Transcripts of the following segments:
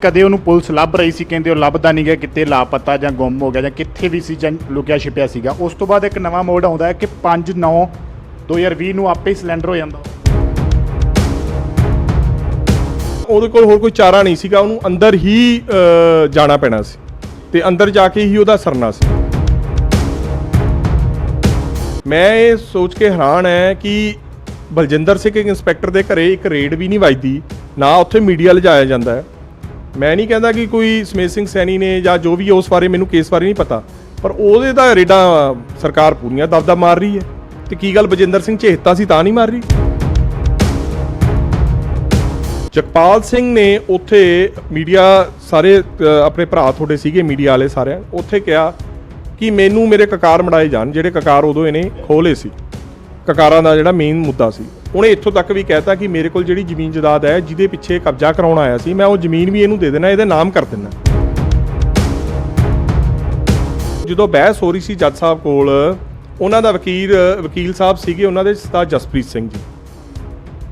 ਕਦੇ ਉਹਨੂੰ ਪੁਲਿਸ ਲੱਭ ਰਹੀ ਸੀ, ਕਹਿੰਦੇ ਉਹ ਲੱਭਦਾ ਨਹੀਂ ਗਿਆ, ਕਿਤੇ ਲਾਪਤਾ ਜਾਂ ਗੁੰਮ ਹੋ ਗਿਆ ਜਾਂ ਕਿੱਥੇ ਵੀ ਸੀ ਜਾਂ ਲੁਕਿਆ ਛਿਪਿਆ ਸੀਗਾ। ਉਸ ਤੋਂ ਬਾਅਦ ਇੱਕ ਨਵਾਂ ਮੋੜ ਆਉਂਦਾ ਹੈ ਕਿ 5/9/2020 ਨੂੰ ਆਪੇ ਹੀ ਸਿਲੰਡਰ ਹੋ ਜਾਂਦਾ। ਉਹਦੇ ਕੋਲ ਹੋਰ ਕੋਈ ਚਾਰਾ ਨਹੀਂ ਸੀਗਾ, ਉਹਨੂੰ ਅੰਦਰ ਹੀ ਜਾਣਾ ਪੈਣਾ ਸੀ ਤੇ ਅੰਦਰ ਜਾ ਕੇ ਹੀ ਉਹਦਾ ਸਰਨਾ ਸੀ। ਮੈਂ ਇਹ ਸੋਚ ਕੇ ਹੈਰਾਨ ਹੈ ਕਿ ਬਲਜਿੰਦਰ ਸਿੰਘ ਇੰਸਪੈਕਟਰ ਦੇ ਘਰੇ ਇੱਕ ਰੇਡ ਵੀ ਨਹੀਂ ਵੱਜਦੀ, ਨਾ ਉੱਥੇ ਮੀਡੀਆ ਲਿਜਾਇਆ ਜਾਂਦਾ ਹੈ। ਮੈਂ ਨਹੀਂ ਕਹਿੰਦਾ ਕਿ ਕੋਈ ਸਮੇਤ ਸਿੰਘ ਸੈਣੀ ਨੇ ਜਾਂ ਜੋ ਵੀ ਉਸ ਬਾਰੇ, ਮੈਨੂੰ ਕੇਸ ਬਾਰੇ ਨਹੀਂ ਪਤਾ, ਪਰ ਉਹਦੇ ਤਾਂ ਰੇਡਾਂ ਸਰਕਾਰ ਪੂਰੀਆਂ ਦਬਦਬਾ ਮਾਰ ਰਹੀ ਹੈ। ਤੇ ਕੀ ਗੱਲ ਬਲਜਿੰਦਰ ਸਿੰਘ ਚੇਤਾ ਸੀ ਤਾਂ ਨਹੀਂ ਮਾਰ ਰਹੀ? ਜਗਪਾਲ ਸਿੰਘ ਨੇ ਉੱਥੇ ਮੀਡੀਆ ਸਾਰੇ ਆਪਣੇ ਭਰਾ ਤੁਹਾਡੇ ਸੀਗੇ ਮੀਡੀਆ ਵਾਲੇ ਸਾਰਿਆਂ, ਉੱਥੇ ਕਿਹਾ ਕਿ ਮੈਨੂੰ ਮੇਰੇ ਕਕਾਰ ਮੜਾਏ ਜਾਣ, ਜਿਹੜੇ ਕਕਾਰ ਉਦੋਂ ਇਹਨੇ ਖੋਲੇ ਸੀ, ਕਕਾਰਾਂ ਦਾ ਜਿਹੜਾ ਮੇਨ ਮੁੱਦਾ ਸੀ। ਉਹਨੇ ਇੱਥੋਂ ਤੱਕ ਵੀ ਕਹਿਤਾ ਕਿ ਮੇਰੇ ਕੋਲ ਜਿਹੜੀ ਜ਼ਮੀਨ ਜਾਇਦਾਦ ਹੈ ਜਿਹਦੇ ਪਿੱਛੇ ਕਬਜ਼ਾ ਕਰਾਉਣ ਆਇਆ ਸੀ, ਮੈਂ ਉਹ ਜ਼ਮੀਨ ਵੀ ਇਹਨੂੰ ਦੇ ਦੇਣਾ, ਇਹਦੇ ਨਾਮ ਕਰ ਦੇਣਾ। ਜਦੋਂ ਬਹਿਸ ਹੋ ਰਹੀ ਸੀ ਜੱਜ ਸਾਹਿਬ ਕੋਲ, ਉਹਨਾਂ ਦਾ ਵਕੀਲ ਸਾਹਿਬ ਸੀਗੇ ਉਹਨਾਂ ਦੇ ਸਰਦਾਰ ਜਸਪ੍ਰੀਤ ਸਿੰਘ ਜੀ,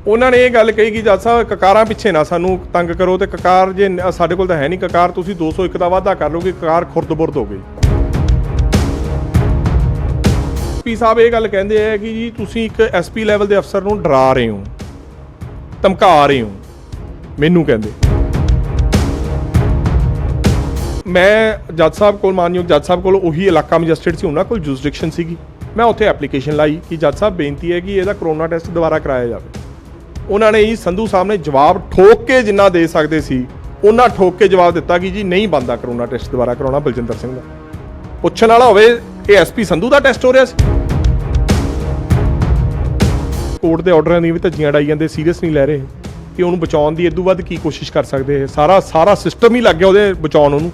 ਉਹਨਾਂ ਨੇ ਇਹ ਗੱਲ ਕਹੀ ਕਿ ਜੱਜ ਸਾਹਿਬ ਕਕਾਰਾਂ ਪਿੱਛੇ ਨਾ ਸਾਨੂੰ ਤੰਗ ਕਰੋ, ਤੇ ਕਕਾਰ ਜੇ ਸਾਡੇ ਕੋਲ ਤਾਂ ਹੈ ਨਹੀਂ ਕਕਾਰ, ਤੁਸੀਂ 201 ਦਾ ਵਾਅਦਾ ਕਰ ਲਓ ਕਿ ਕਕਾਰ ਖੁਰਦ-ਬੁਰਦ ਹੋ ਗਈ। ਐਸਪੀ ਸਾਹਿਬ ਇਹ ਗੱਲ ਕਹਿੰਦੇ ਆ ਕਿ ਜੀ ਤੁਸੀਂ ਇੱਕ ਐਸਪੀ ਲੈਵਲ ਦੇ ਅਫਸਰ ਨੂੰ ਡਰਾ ਰਹੇ ਹੋ, ਧਮਕਾ ਰਹੇ ਹੋ ਮੈਨੂੰ। ਕਹਿੰਦੇ ਮੈਂ ਜੱਜ ਸਾਹਿਬ ਕੋਲ, ਮਾਨਯੋਗ ਜੱਜ ਸਾਹਿਬ ਕੋਲ, ਉਹੀ ਇਲਾਕਾ ਮੈਜਿਸਟਰੇਟ ਸੀ, ਉਹਨਾਂ ਕੋਲ ਜੁਰਿਸਡਿਕਸ਼ਨ ਸੀਗੀ। ਮੈਂ ਉੱਥੇ ਐਪਲੀਕੇਸ਼ਨ ਲਾਈ ਕਿ ਜੱਜ ਸਾਹਿਬ ਬੇਨਤੀ ਹੈ ਕਿ ਇਹਦਾ ਕਰੋਨਾ ਟੈਸਟ ਦੁਬਾਰਾ ਕਰਾਇਆ ਜਾਵੇ। ਉਹਨਾਂ ਨੇ ਜੀ ਸੰਧੂ ਸਾਹਿਬ ਨੇ ਜਵਾਬ ਠੋਕ ਕੇ ਜਿੰਨਾ ਦੇ ਸਕਦੇ ਸੀ ਉਹਨਾਂ ਠੋਕ ਕੇ ਜਵਾਬ ਦਿੱਤਾ ਕਿ ਜੀ ਨਹੀਂ ਬਣਦਾ ਕਰੋਨਾ ਟੈਸਟ ਦੁਬਾਰਾ ਕਰਾਉਣਾ ਬਲਜਿੰਦਰ ਸਿੰਘ ਦਾ। ਪੁੱਛਣ ਵਾਲਾ ਹੋਵੇ ਇਹ ਐਸਪੀ ਸੰਧੂ ਦਾ ਟੈਸਟ ਹੋ ਰਿਹਾ ਸੀ। ਕੋਰਟ ਦੇ ਆਰਡਰਾਂ ਦੀ ਵੀ ਧੱਜੀਆਂ ਉਡਾਈ ਜਾਂਦੇ, ਸੀਰੀਅਸ ਨਹੀਂ ਲੈ ਰਹੇ ਕਿ ਉਹਨੂੰ ਬਚਾਉਣ ਦੀ ਇਦੋਂ ਵੱਧ ਕੀ ਕੋਸ਼ਿਸ਼ ਕਰ ਸਕਦੇ ਹੈ। ਸਾਰਾ ਸਿਸਟਮ ਹੀ ਲੱਗ ਗਿਆ ਉਹਦੇ ਬਚਾਉਣ, ਉਹਨੂੰ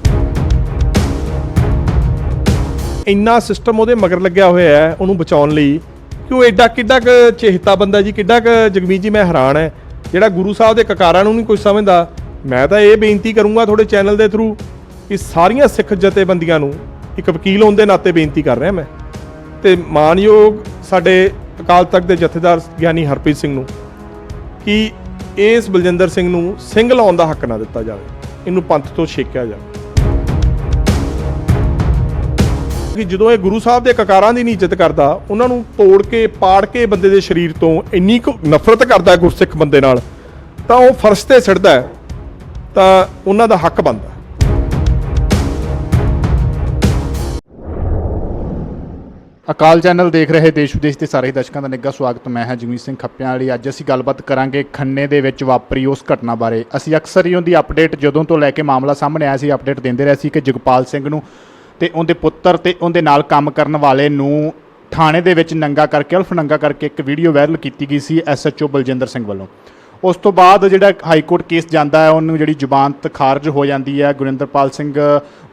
ਇੰਨਾ ਸਿਸਟਮ ਉਹਦੇ ਮਗਰ ਲੱਗਿਆ ਹੋਇਆ ਹੈ ਉਹਨੂੰ ਬਚਾਉਣ ਲਈ ਕਿ ਉਹ ਐਡਾ ਕਿੱਡਾ ਕੁ ਚੇਹਤਾ ਬੰਦਾ ਜੀ, ਕਿੱਡਾ ਕੁ ਜਗਮੀਤ ਜੀ। ਮੈਂ ਹੈਰਾਨ ਹੈ ਜਿਹੜਾ ਗੁਰੂ ਸਾਹਿਬ ਦੇ ਕਕਾਰਾਂ ਨੂੰ ਨਹੀਂ ਕੁਝ ਸਮਝਦਾ। ਮੈਂ ਤਾਂ ਇਹ ਬੇਨਤੀ ਕਰੂੰਗਾ ਤੁਹਾਡੇ ਚੈਨਲ ਦੇ ਥਰੂ ਕਿ ਸਾਰੀਆਂ ਸਿੱਖ ਜਥੇਬੰਦੀਆਂ ਨੂੰ, ਇੱਕ ਵਕੀਲ ਹੋਣ ਦੇ ਨਾਤੇ ਬੇਨਤੀ ਕਰ ਰਿਹਾ ਮੈਂ, ਤੇ ਮਾਨਯੋਗ ਸਾਡੇ ਅਕਾਲ ਤਖਤ ਦੇ ਜਥੇਦਾਰ ਗਿਆਨੀ ਹਰਪ੍ਰੀਤ ਸਿੰਘ ਨੂੰ, ਕਿ ਇਸ ਬਲਜਿੰਦਰ ਸਿੰਘ ਨੂੰ ਸਿੰਘ ਲਾਉਣ ਦਾ ਹੱਕ ਨਾ ਦਿੱਤਾ ਜਾਵੇ, ਇਹਨੂੰ ਪੰਥ ਤੋਂ ਛੇਕਿਆ ਜਾਵੇ। ਕਿ ਜਦੋਂ ਇਹ ਗੁਰੂ ਸਾਹਿਬ ਦੇ ਕਕਾਰਾਂ ਦੀ ਨਹੀਂ ਇੱਜ਼ਤ ਕਰਦਾ, ਉਹਨਾਂ ਨੂੰ ਤੋੜ ਕੇ ਪਾੜ ਕੇ ਬੰਦੇ ਦੇ ਸਰੀਰ ਤੋਂ ਇੰਨੀ ਕੁ ਨਫ਼ਰਤ ਕਰਦਾ ਗੁਰਸਿੱਖ ਬੰਦੇ ਨਾਲ, ਤਾਂ ਉਹ ਫਰਸ਼ ਤੇ ਸਿੱਟਦਾ ਤਾਂ ਉਹਨਾਂ ਦਾ ਹੱਕ ਬਣਦਾ। ਅਕਾਲ ਚੈਨਲ ਦੇਖ ਰਹੇ ਦੇਸ਼ ਵਿਦੇਸ਼ ਦੇ ਸਾਰੇ ਦਰਸ਼ਕਾਂ ਦਾ ਨਿੱਘਾ ਸਵਾਗਤ। ਮੈਂ ਹਾਂ ਜਗਮੀਤ ਸਿੰਘ ਖੱਪਿਆਂ ਵਾਲੀ। ਅੱਜ ਅਸੀਂ ਗੱਲਬਾਤ ਕਰਾਂਗੇ ਖੰਨੇ ਦੇ ਵਿੱਚ ਵਾਪਰੀ ਉਸ ਘਟਨਾ ਬਾਰੇ। ਅਸੀਂ ਅਕਸਰ ਹੀ ਉਹਦੀ ਅਪਡੇਟ ਜਦੋਂ ਤੋਂ ਲੈ ਕੇ ਮਾਮਲਾ ਸਾਹਮਣੇ ਆਇਆ ਸੀ, ਅਪਡੇਟ ਦਿੰਦੇ ਰਹੇ ਸੀ ਕਿ ਜਗਪਾਲ ਸਿੰਘ ਨੂੰ ਤੇ ਉਹਦੇ ਪੁੱਤਰ ਤੇ ਉਹਦੇ ਨਾਲ ਕੰਮ ਕਰਨ ਵਾਲੇ ਨੂੰ ਥਾਣੇ ਦੇ ਵਿੱਚ ਨੰਗਾ ਕਰਕੇ, ਅਲਫ ਨੰਗਾ ਕਰਕੇ ਇੱਕ ਵੀਡੀਓ ਵਾਇਰਲ ਕੀਤੀ ਗਈ ਸੀ SHO ਬਲਜਿੰਦਰ ਸਿੰਘ ਵੱਲੋਂ। ਉਸ ਤੋਂ ਬਾਅਦ ਜਿਹੜਾ ਹਾਈ ਕੋਰਟ ਕੇਸ ਜਾਂਦਾ ਹੈ, ਉਹਨੂੰ ਜਿਹੜੀ ਜ਼ਮਾਨਤ ਖਾਰਜ ਹੋ ਜਾਂਦੀ ਹੈ। ਗੁਰਿੰਦਰਪਾਲ ਸਿੰਘ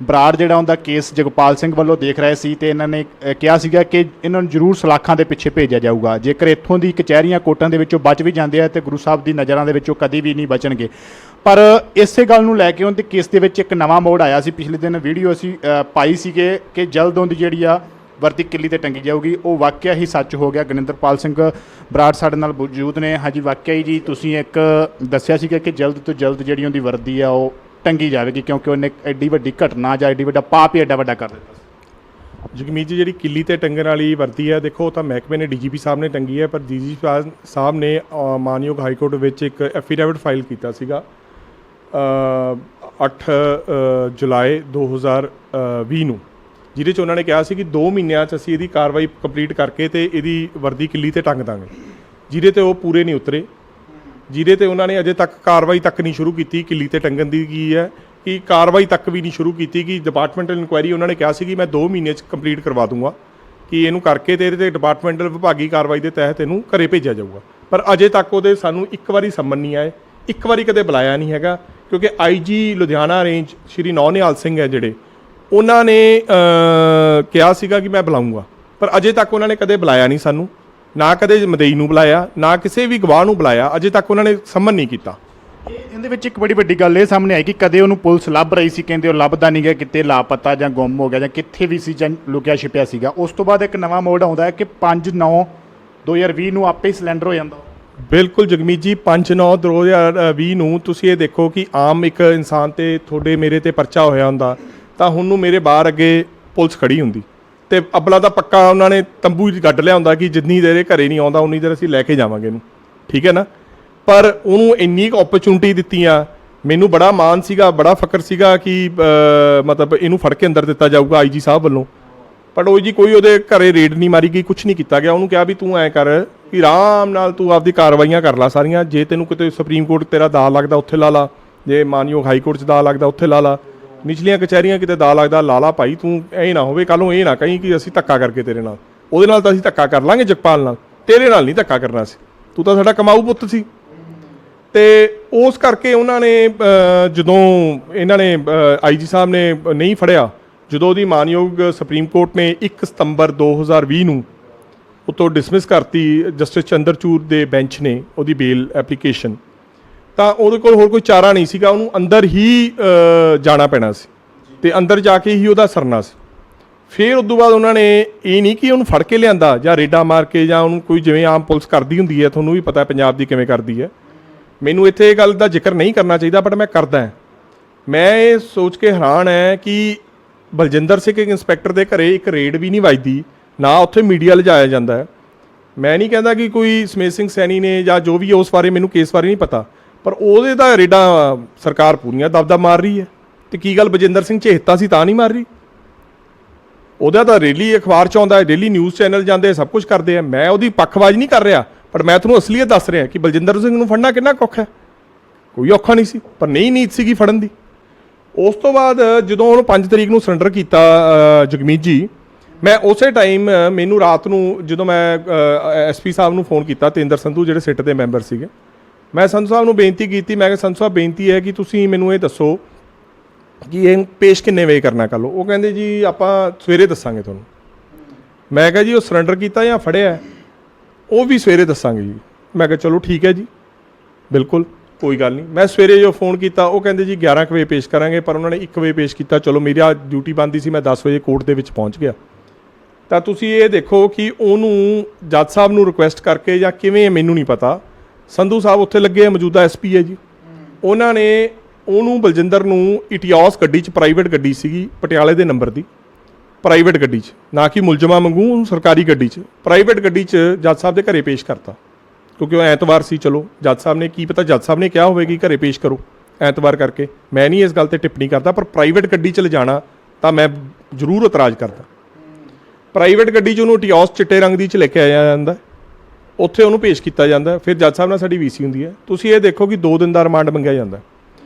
ਬਰਾੜ ਜਿਹੜਾ ਉਹਦਾ ਕੇਸ ਜਗਪਾਲ ਸਿੰਘ ਵੱਲੋਂ ਦੇਖ ਰਹੇ ਸੀ, ਤੇ ਇਹਨਾਂ ਨੇ ਕਿਹਾ ਸੀਗਾ ਕਿ ਇਹਨਾਂ ਨੂੰ ਜ਼ਰੂਰ ਸਲਾਖਾਂ ਦੇ ਪਿੱਛੇ ਭੇਜਿਆ ਜਾਊਗਾ। ਜੇਕਰ ਇੱਥੋਂ ਦੀ ਕਚਹਿਰੀਆਂ ਕੋਰਟਾਂ ਦੇ ਵਿੱਚੋਂ ਬਚ ਵੀ ਜਾਂਦੇ ਆ ਤੇ ਗੁਰੂ ਸਾਹਿਬ ਦੀ ਨਜ਼ਰਾਂ ਦੇ ਵਿੱਚੋਂ ਕਦੀ ਵੀ ਨਹੀਂ ਬਚਣਗੇ। ਪਰ ਇਸੇ ਗੱਲ ਨੂੰ ਲੈ ਕੇ ਉਹਦੇ ਕੇਸ ਦੇ ਵਿੱਚ ਇੱਕ ਨਵਾਂ ਮੋੜ ਆਇਆ ਸੀ। ਪਿਛਲੇ ਦਿਨ ਵੀਡੀਓ ਅਸੀਂ ਪਾਈ ਸੀਗੇ ਕਿ ਜਲਦ ਉਹਦੀ ਜਿਹੜੀ ਆ ਵਰਦੀ ਕਿੱਲੀ ਤੇ ਟੰਗੀ ਜਾਊਗੀ। ਉਹ ਵਾਕਿਆ ਹੀ ਸੱਚ ਹੋ ਗਿਆ। ਗੁਰਿੰਦਰਪਾਲ ਸਿੰਘ ਬਰਾੜ ਸਾਡੇ ਨਾਲ ਮੌਜੂਦ ਨੇ। ਹਾਂਜੀ, ਵਾਕਿਆ ਹੀ ਜੀ ਤੁਸੀਂ ਇੱਕ ਦੱਸਿਆ ਸੀਗਾ ਕਿ ਜਲਦ ਤੋਂ ਜਲਦ ਜਿਹੜੀ ਉਹਦੀ ਵਰਦੀ ਆ ਉਹ ਟੰਗੀ ਜਾਵੇਗੀ, ਕਿਉਂਕਿ ਉਹਨੇ ਐਡੀ ਵੱਡੀ ਘਟਨਾ ਜਾਂ ਐਡੀ ਵੱਡਾ ਪਾਪ ਹੀ ਐਡਾ ਵੱਡਾ ਕਰ ਦਿੱਤਾ ਸੀ। ਜਗਮੀਤ ਜੀ, ਜਿਹੜੀ ਕਿੱਲੀ ਤੇ ਟੰਗਣ ਵਾਲੀ ਵਰਦੀ ਹੈ, ਦੇਖੋ ਉਹ ਤਾਂ ਮਹਿਕਮੇ ਨੇ DGP ਸਾਹਿਬ ਨੇ ਟੰਗੀ ਹੈ, ਪਰ DGP ਸਾਹਿਬ ਨੇ ਮਾਨਯੋਗ ਹਾਈ ਕੋਰਟ ਵਿੱਚ ਇੱਕ ਐਫੀਡੇਵਿਟ ਫਾਈਲ ਕੀਤਾ ਸੀਗਾ 8 ਜੁਲਾਈ 2020 ਨੂੰ, ਜਿਹਦੇ 'ਚ ਉਹਨਾਂ ਨੇ ਕਿਹਾ ਸੀ ਕਿ 2 ਮਹੀਨਿਆਂ 'ਚ ਅਸੀਂ ਇਹਦੀ ਕਾਰਵਾਈ ਕੰਪਲੀਟ ਕਰਕੇ ਤੇ ਇਹਦੀ ਵਰਦੀ ਕਿੱਲੀ ਤੇ ਟੰਗ ਦਾਂਗੇ, ਜਿਹਦੇ 'ਤੇ ਉਹ ਪੂਰੇ ਨਹੀਂ ਉਤਰੇ, ਜਿਹਦੇ 'ਤੇ ਉਹਨਾਂ ਨੇ ਅਜੇ ਤੱਕ ਕਾਰਵਾਈ ਤੱਕ ਨਹੀਂ ਸ਼ੁਰੂ ਕੀਤੀ। ਕਿੱਲੀ ਤੇ ਟੰਗਣ ਦੀ ਕੀ ਹੈ ਕਿ ਕਾਰਵਾਈ ਤੱਕ ਵੀ ਨਹੀਂ ਸ਼ੁਰੂ ਕੀਤੀ, ਕਿ ਡਿਪਾਰਟਮੈਂਟਲ ਇਨਕੁਆਇਰੀ ਉਹਨਾਂ ਨੇ ਕਿਹਾ ਸੀ ਕਿ ਮੈਂ 2 ਮਹੀਨੇ 'ਚ ਕੰਪਲੀਟ ਕਰਵਾ ਦੂੰਗਾ, ਕਿ ਇਹਨੂੰ ਕਰਕੇ ਤੇ ਇਹਦੇ 'ਤੇ ਡਿਪਾਰਟਮੈਂਟਲ ਵਿਭਾਗੀ ਕਾਰਵਾਈ ਦੇ ਤਹਿਤ ਇਹਨੂੰ ਘਰੇ ਭੇਜਿਆ ਜਾਊਗਾ। ਪਰ ਅਜੇ ਤੱਕ ਉਹਦੇ ਸਾਨੂੰ ਇੱਕ ਵਾਰੀ ਸੰਮਨ ਨਹੀਂ ਆਏ, ਇੱਕ ਵਾਰੀ ਕਦੇ ਬੁਲਾਇਆ ਨਹੀਂ ਹੈਗਾ, ਕਿਉਂਕਿ IG ਲੁਧਿਆਣਾ ਰੇਂਜ ਸ਼੍ਰੀ ਨੌ ਨਿਹਾਲ ਸਿੰਘ ਹੈ ਜਿਹੜੇ, ਉਹਨਾਂ ਨੇ ਕਿਹਾ ਸੀਗਾ ਕਿ ਮੈਂ ਬੁਲਾਊਂਗਾ, ਪਰ ਅਜੇ ਤੱਕ ਉਹਨਾਂ ਨੇ ਕਦੇ ਬੁਲਾਇਆ ਨਹੀਂ ਸਾਨੂੰ, ਨਾ ਕਦੇ ਮਦਈ ਨੂੰ ਬੁਲਾਇਆ, ਨਾ ਕਿਸੇ ਵੀ ਗਵਾਹ ਨੂੰ ਬੁਲਾਇਆ। ਅਜੇ ਤੱਕ ਉਹਨਾਂ ਨੇ ਸੰਮਨ ਨਹੀਂ ਕੀਤਾ। ਇਹਦੇ ਵਿੱਚ ਇੱਕ ਬੜੀ ਵੱਡੀ ਗੱਲ ਇਹ ਸਾਹਮਣੇ ਆਈ ਕਿ ਕਦੇ ਉਹਨੂੰ ਪੁਲਿਸ ਲੱਭ ਰਹੀ ਸੀ, ਕਹਿੰਦੇ ਉਹ ਲੱਭਦਾ ਨਹੀਂ ਗਿਆ, ਕਿਤੇ ਲਾਪਤਾ ਜਾਂ ਗੁੰਮ ਹੋ ਗਿਆ ਜਾਂ ਕਿੱਥੇ ਵੀ ਸੀ ਜਾਂ ਲੁਕਿਆ ਛਿਪਿਆ ਸੀਗਾ। ਉਸ ਤੋਂ ਬਾਅਦ ਇੱਕ ਨਵਾਂ ਮੋੜ ਆਉਂਦਾ ਹੈ ਕਿ 5/9/2020 ਨੂੰ ਆਪੇ ਹੀ ਸਿਲੰਡਰ ਹੋ ਜਾਂਦਾ। ਬਿਲਕੁਲ ਜਗਮੀਤ ਜੀ 5/9/2020 ਨੂੰ ਤੁਸੀਂ ਇਹ ਦੇਖੋ ਕਿ ਆਮ ਇੱਕ ਇਨਸਾਨ ਤੇ ਤੁਹਾਡੇ ਮੇਰੇ ਤੇ ਪਰਚਾ ਹੋਇਆ ਹੁੰਦਾ ਤਾਂ ਹੁਣ ਨੂੰ ਮੇਰੇ ਬਾਹਰ ਅੱਗੇ ਪੁਲਿਸ ਖੜੀ ਹੁੰਦੀ ਤੇ ਅਬਲਾ ਦਾ ਪੱਕਾ ਉਹਨਾਂ ਨੇ ਤੰਬੂ 'ਚ ਗੱਡ ਲਿਆ ਹੁੰਦਾ ਕਿ ਜਿੰਨੀ ਦੇਰ ਇਹ ਘਰੇ ਨਹੀਂ ਆਉਂਦਾ ਉਨੀ ਦੇਰ ਅਸੀਂ ਲੈ ਕੇ ਜਾਵਾਂਗੇ ਇਹਨੂੰ, ਠੀਕ ਹੈ ਨਾ। ਪਰ ਉਹਨੂੰ ਇੰਨੀ ਕੁ ਓਪਰਚੁਨਿਟੀ ਦਿੱਤੀਆਂ, ਮੈਨੂੰ ਬੜਾ ਮਾਣ ਸੀਗਾ, ਬੜਾ ਫਖਰ ਸੀਗਾ ਕਿ ਮਤਲਬ ਇਹਨੂੰ ਫੜ ਕੇ ਅੰਦਰ ਦਿੱਤਾ ਜਾਊਗਾ ਆਈਜੀ ਸਾਹਿਬ ਵੱਲੋਂ। ਪਰ ਉਹ ਜੀ ਕੋਈ ਉਹਦੇ ਘਰੇ ਰੇਡ ਨਹੀਂ ਮਾਰੀ ਗਈ, ਕੁਛ ਨਹੀਂ ਕੀਤਾ ਗਿਆ। ਉਹਨੂੰ ਕਿਹਾ ਵੀ ਤੂੰ ਐਂ ਕਰ ਕਿ ਆਰਾਮ ਨਾਲ ਤੂੰ ਆਪਦੀ ਕਾਰਵਾਈਆਂ ਕਰ ਲਾ ਸਾਰੀਆਂ, ਜੇ ਤੈਨੂੰ ਕਿਤੇ ਸੁਪਰੀਮ ਕੋਰਟ ਤੇਰਾ ਦਾ ਲੱਗਦਾ ਉੱਥੇ ਲਾ ਲਾ, ਜੇ ਮਾਨਯੋਗ ਹਾਈ ਕੋਰਟ 'ਚ ਦਾ ਲੱਗਦਾ ਉੱਥੇ ਲਾ ਲਾ, ਨਿਚਲੀਆਂ ਕਚਹਿਰੀਆਂ ਕਿਤੇ ਦਾ ਲੱਗਦਾ ਲਾ ਲਾ ਭਾਈ। ਤੂੰ ਇਹ ਨਾ ਹੋਵੇ ਕੱਲ੍ਹ ਨੂੰ ਇਹ ਨਾ ਕਹੀਂ ਕਿ ਅਸੀਂ ਧੱਕਾ ਕਰਕੇ ਤੇਰੇ ਨਾਲ, ਉਹਦੇ ਨਾਲ ਤਾਂ ਅਸੀਂ ਧੱਕਾ ਕਰ ਲਾਂਗੇ ਜਗਪਾਲ ਨਾਲ, ਤੇਰੇ ਨਾਲ ਨਹੀਂ ਧੱਕਾ ਕਰਨਾ ਸੀ, ਤੂੰ ਤਾਂ ਸਾਡਾ ਕਮਾਊ ਪੁੱਤ ਸੀ। ਤੇ ਉਸ ਕਰਕੇ ਉਹਨਾਂ ਨੇ ਜਦੋਂ ਇਹਨਾਂ ਨੇ ਆਈਜੀ ਸਾਹਿਬ ਨੇ ਨਹੀਂ ਫੜਿਆ, ਜਦੋਂ ਉਹਦੀ ਮਾਨਯੋਗ ਸੁਪਰੀਮ ਕੋਰਟ ਨੇ 1 ਸਤੰਬਰ 2020 ਨੂੰ ਉਤੋਂ ਡਿਸਮਿਸ ਕਰਤੀ ਜਸਟਿਸ ਚੰਦਰਚੂੜ ਦੇ ਬੈਂਚ ਨੇ ਉਹਦੀ ਬੇਲ ਐਪਲੀਕੇਸ਼ਨ, ਤਾਂ ਉਹਦੇ ਕੋਲ ਹੋਰ ਕੋਈ ਚਾਰਾ ਨਹੀਂ ਸੀਗਾ, ਉਹਨੂੰ ਅੰਦਰ ਹੀ ਜਾਣਾ ਪੈਣਾ ਸੀ ਤੇ ਅੰਦਰ ਜਾ ਕੇ ਹੀ ਉਹਦਾ ਸਰਨਾ ਸੀ। ਫਿਰ ਉਸ ਤੋਂ ਬਾਅਦ ਉਹਨਾਂ ਨੇ ਇਹ ਨਹੀਂ ਕਿ ਉਹਨੂੰ ਫੜ ਕੇ ਲਿਆਂਦਾ ਜਾਂ ਰੇਡਾ ਮਾਰ ਕੇ ਜਾਂ ਉਹਨੂੰ ਕੋਈ ਜਿਵੇਂ ਆਮ ਪੁਲਿਸ ਕਰਦੀ ਹੁੰਦੀ ਹੈ, ਤੁਹਾਨੂੰ ਵੀ ਪਤਾ ਪੰਜਾਬ ਦੀ ਕਿਵੇਂ ਕਰਦੀ ਹੈ। ਮੈਨੂੰ ਇੱਥੇ ਇਹ ਗੱਲ ਦਾ ਜ਼ਿਕਰ ਨਹੀਂ ਕਰਨਾ ਚਾਹੀਦਾ ਬਟ ਮੈਂ ਕਰਦਾ। ਮੈਂ ਇਹ ਸੋਚ ਕੇ ਹੈਰਾਨ ਹੈ ਕਿ ਬਲਜਿੰਦਰ ਸਿੰਘ ਇੰਸਪੈਕਟਰ ਦੇ ਘਰੇ ਇੱਕ ਰੇਡ ਵੀ ਨਹੀਂ ਵੱਜਦੀ, ਨਾ ਉੱਥੇ ਮੀਡੀਆ ਲਿਜਾਇਆ ਜਾਂਦਾ ਹੈ। ਮੈਂ ਨਹੀਂ ਕਹਿੰਦਾ ਕਿ ਕੋਈ ਸਮੇਤ ਸਿੰਘ ਸੈਣੀ ਨੇ ਜਾਂ ਜੋ ਵੀ ਉਸ ਬਾਰੇ ਮੈਨੂੰ ਕੇਸ ਬਾਰੇ ਨਹੀਂ ਪਤਾ, ਪਰ ਉਹਦੇ ਤਾਂ ਰੇਡਾਂ ਸਰਕਾਰ ਪੂਰੀਆਂ ਦਬਦਬ ਮਾਰ ਰਹੀ ਹੈ। ਤੇ ਕੀ ਗੱਲ ਬਲਜਿੰਦਰ ਸਿੰਘ ਚਹੇਤਾ ਸੀ ਤਾਂ ਨਹੀਂ ਮਾਰ ਰਹੀ? ਉਹਦਾ ਤਾਂ ਰੇਲੀ ਅਖਬਾਰ 'ਚ ਆਉਂਦਾ, ਡੇਲੀ ਨਿਊਜ਼ ਚੈਨਲ ਜਾਂਦੇ, ਸਭ ਕੁਝ ਕਰਦੇ ਆ। ਮੈਂ ਉਹਦੀ ਪੱਖਵਾਜ ਨਹੀਂ ਕਰ ਰਿਹਾ, ਪਰ ਮੈਂ ਤੁਹਾਨੂੰ ਅਸਲੀਅਤ ਦੱਸ ਰਿਹਾ ਕਿ ਬਲਜਿੰਦਰ ਸਿੰਘ ਨੂੰ ਫੜਨਾ ਕਿੰਨਾ ਔਖਾ ਹੈ। ਕੋਈ ਔਖਾ ਨਹੀਂ ਸੀ, ਪਰ ਨਹੀਂ ਨੀਤ ਸੀਗੀ ਫੜਨ ਦੀ। ਉਸ ਤੋਂ ਬਾਅਦ ਜਦੋਂ ਉਹਨੂੰ 5 ਤਰੀਕ ਨੂੰ ਸਰੈਂਡਰ ਕੀਤਾ ਜਗਮੀਤ ਜੀ, ਮੈਂ ਉਸੇ ਟਾਈਮ ਮੈਨੂੰ ਰਾਤ ਨੂੰ ਜਦੋਂ ਮੈਂ ਐਸਪੀ ਸਾਹਿਬ ਨੂੰ ਫੋਨ ਕੀਤਾ, ਤੇਂਦਰ ਸੰਧੂ ਜਿਹੜੇ ਸਿੱਟ ਦੇ ਮੈਂਬਰ ਸੀਗੇ, ਮੈਂ ਸੰਧੂ ਸਾਹਿਬ ਨੂੰ ਬੇਨਤੀ ਕੀਤੀ, ਮੈਂ ਕਿਹਾ ਸੰਧੂ ਸਾਹਿਬ ਬੇਨਤੀ ਹੈ ਕਿ ਤੁਸੀਂ ਮੈਨੂੰ ਇਹ ਦੱਸੋ ਕਿ ਇਹ ਪੇਸ਼ ਕਿੰਨੇ ਵਜੇ ਕਰਨਾ ਕੱਲ੍ਹ। ਉਹ ਕਹਿੰਦੇ ਜੀ ਆਪਾਂ ਸਵੇਰੇ ਦੱਸਾਂਗੇ ਤੁਹਾਨੂੰ। ਮੈਂ ਕਿਹਾ ਜੀ ਉਹ ਸਰੈਂਡਰ ਕੀਤਾ ਜਾਂ ਫੜਿਆ? ਉਹ ਵੀ ਸਵੇਰੇ ਦੱਸਾਂਗੇ ਜੀ। ਮੈਂ ਕਿਹਾ ਚਲੋ ਠੀਕ ਹੈ ਜੀ, ਬਿਲਕੁਲ ਕੋਈ ਗੱਲ ਨਹੀਂ। ਮੈਂ ਸਵੇਰੇ ਜੋ ਫੋਨ ਕੀਤਾ ਉਹ ਕਹਿੰਦੇ ਜੀ 11 ਕੁ ਵਜੇ ਪੇਸ਼ ਕਰਾਂਗੇ, ਪਰ ਉਹਨਾਂ ਨੇ 1 ਵਜੇ ਪੇਸ਼ ਕੀਤਾ। ਚਲੋ ਮੇਰੀ ਆ ਡਿਊਟੀ ਬਣਦੀ ਸੀ, ਮੈਂ 10 ਵਜੇ ਕੋਰਟ ਦੇ ਵਿੱਚ ਪਹੁੰਚ ਗਿਆ। ਤਾਂ ਤੁਸੀਂ ਇਹ ਦੇਖੋ ਕਿ ਉਹਨੂੰ ਜੱਜ ਸਾਹਿਬ ਨੂੰ ਰਿਕੁਐਸਟ ਕਰਕੇ ਜਾਂ ਕਿਵੇਂ ਮੈਨੂੰ ਨਹੀਂ ਪਤਾ, ਸੰਧੂ ਸਾਹਿਬ ਉੱਥੇ ਲੱਗੇ ਆ, ਮੌਜੂਦਾ ਐਸਪੀ ਹੈ ਜੀ, ਉਹਨਾਂ ਨੇ ਉਹਨੂੰ ਬਲਜਿੰਦਰ ਨੂੰ ਇਟਿਓਸ ਗੱਡੀ 'ਚ, ਪ੍ਰਾਈਵੇਟ ਗੱਡੀ ਸੀਗੀ ਪਟਿਆਲੇ ਦੇ ਨੰਬਰ ਦੀ, ਪ੍ਰਾਈਵੇਟ ਗੱਡੀ 'ਚ, ਨਾ ਕਿ ਮੁਲਜ਼ਮਾਂ ਵਾਂਗੂ ਉਹਨੂੰ ਸਰਕਾਰੀ ਗੱਡੀ 'ਚ, ਪ੍ਰਾਈਵੇਟ ਗੱਡੀ 'ਚ ਜੱਜ ਸਾਹਿਬ ਦੇ ਘਰੇ ਪੇਸ਼ ਕਰਤਾ। ਕਿਉਂਕਿ ਉਹ ਐਤਵਾਰ ਸੀ, ਚਲੋ ਜੱਜ ਸਾਹਿਬ ਨੇ ਕੀ ਪਤਾ, ਜੱਜ ਸਾਹਿਬ ਨੇ ਕਿਹਾ ਹੋਵੇਗੀ ਘਰੇ ਪੇਸ਼ ਕਰੋ ਐਤਵਾਰ ਕਰਕੇ, ਮੈਂ ਨਹੀਂ ਇਸ ਗੱਲ ਤੇ ਟਿੱਪਣੀ ਕਰਦਾ, ਪਰ ਪ੍ਰਾਈਵੇਟ ਗੱਡੀ 'ਚ ਲਿਜਾਣਾ ਤਾਂ ਮੈਂ ਜ਼ਰੂਰ ਇਤਰਾਜ਼ ਕਰਦਾ। ਪ੍ਰਾਈਵੇਟ ਗੱਡੀ 'ਚ ਉਹਨੂੰ ਇਟਿਓਸ ਚਿੱਟੇ ਰੰਗ ਦੀ 'ਚ ਲੈ ਕੇ ਆਇਆ ਜਾਂਦਾ, ਉੱਥੇ ਉਹਨੂੰ ਪੇਸ਼ ਕੀਤਾ ਜਾਂਦਾ। ਫਿਰ ਜੱਜ ਸਾਹਿਬ ਨਾਲ ਸਾਡੀ ਵੀਸੀ ਹੁੰਦੀ ਹੈ। ਤੁਸੀਂ ਇਹ ਦੇਖੋ ਕਿ 2 ਦਿਨ ਦਾ ਰਿਮਾਂਡ ਮੰਗਿਆ ਜਾਂਦਾ।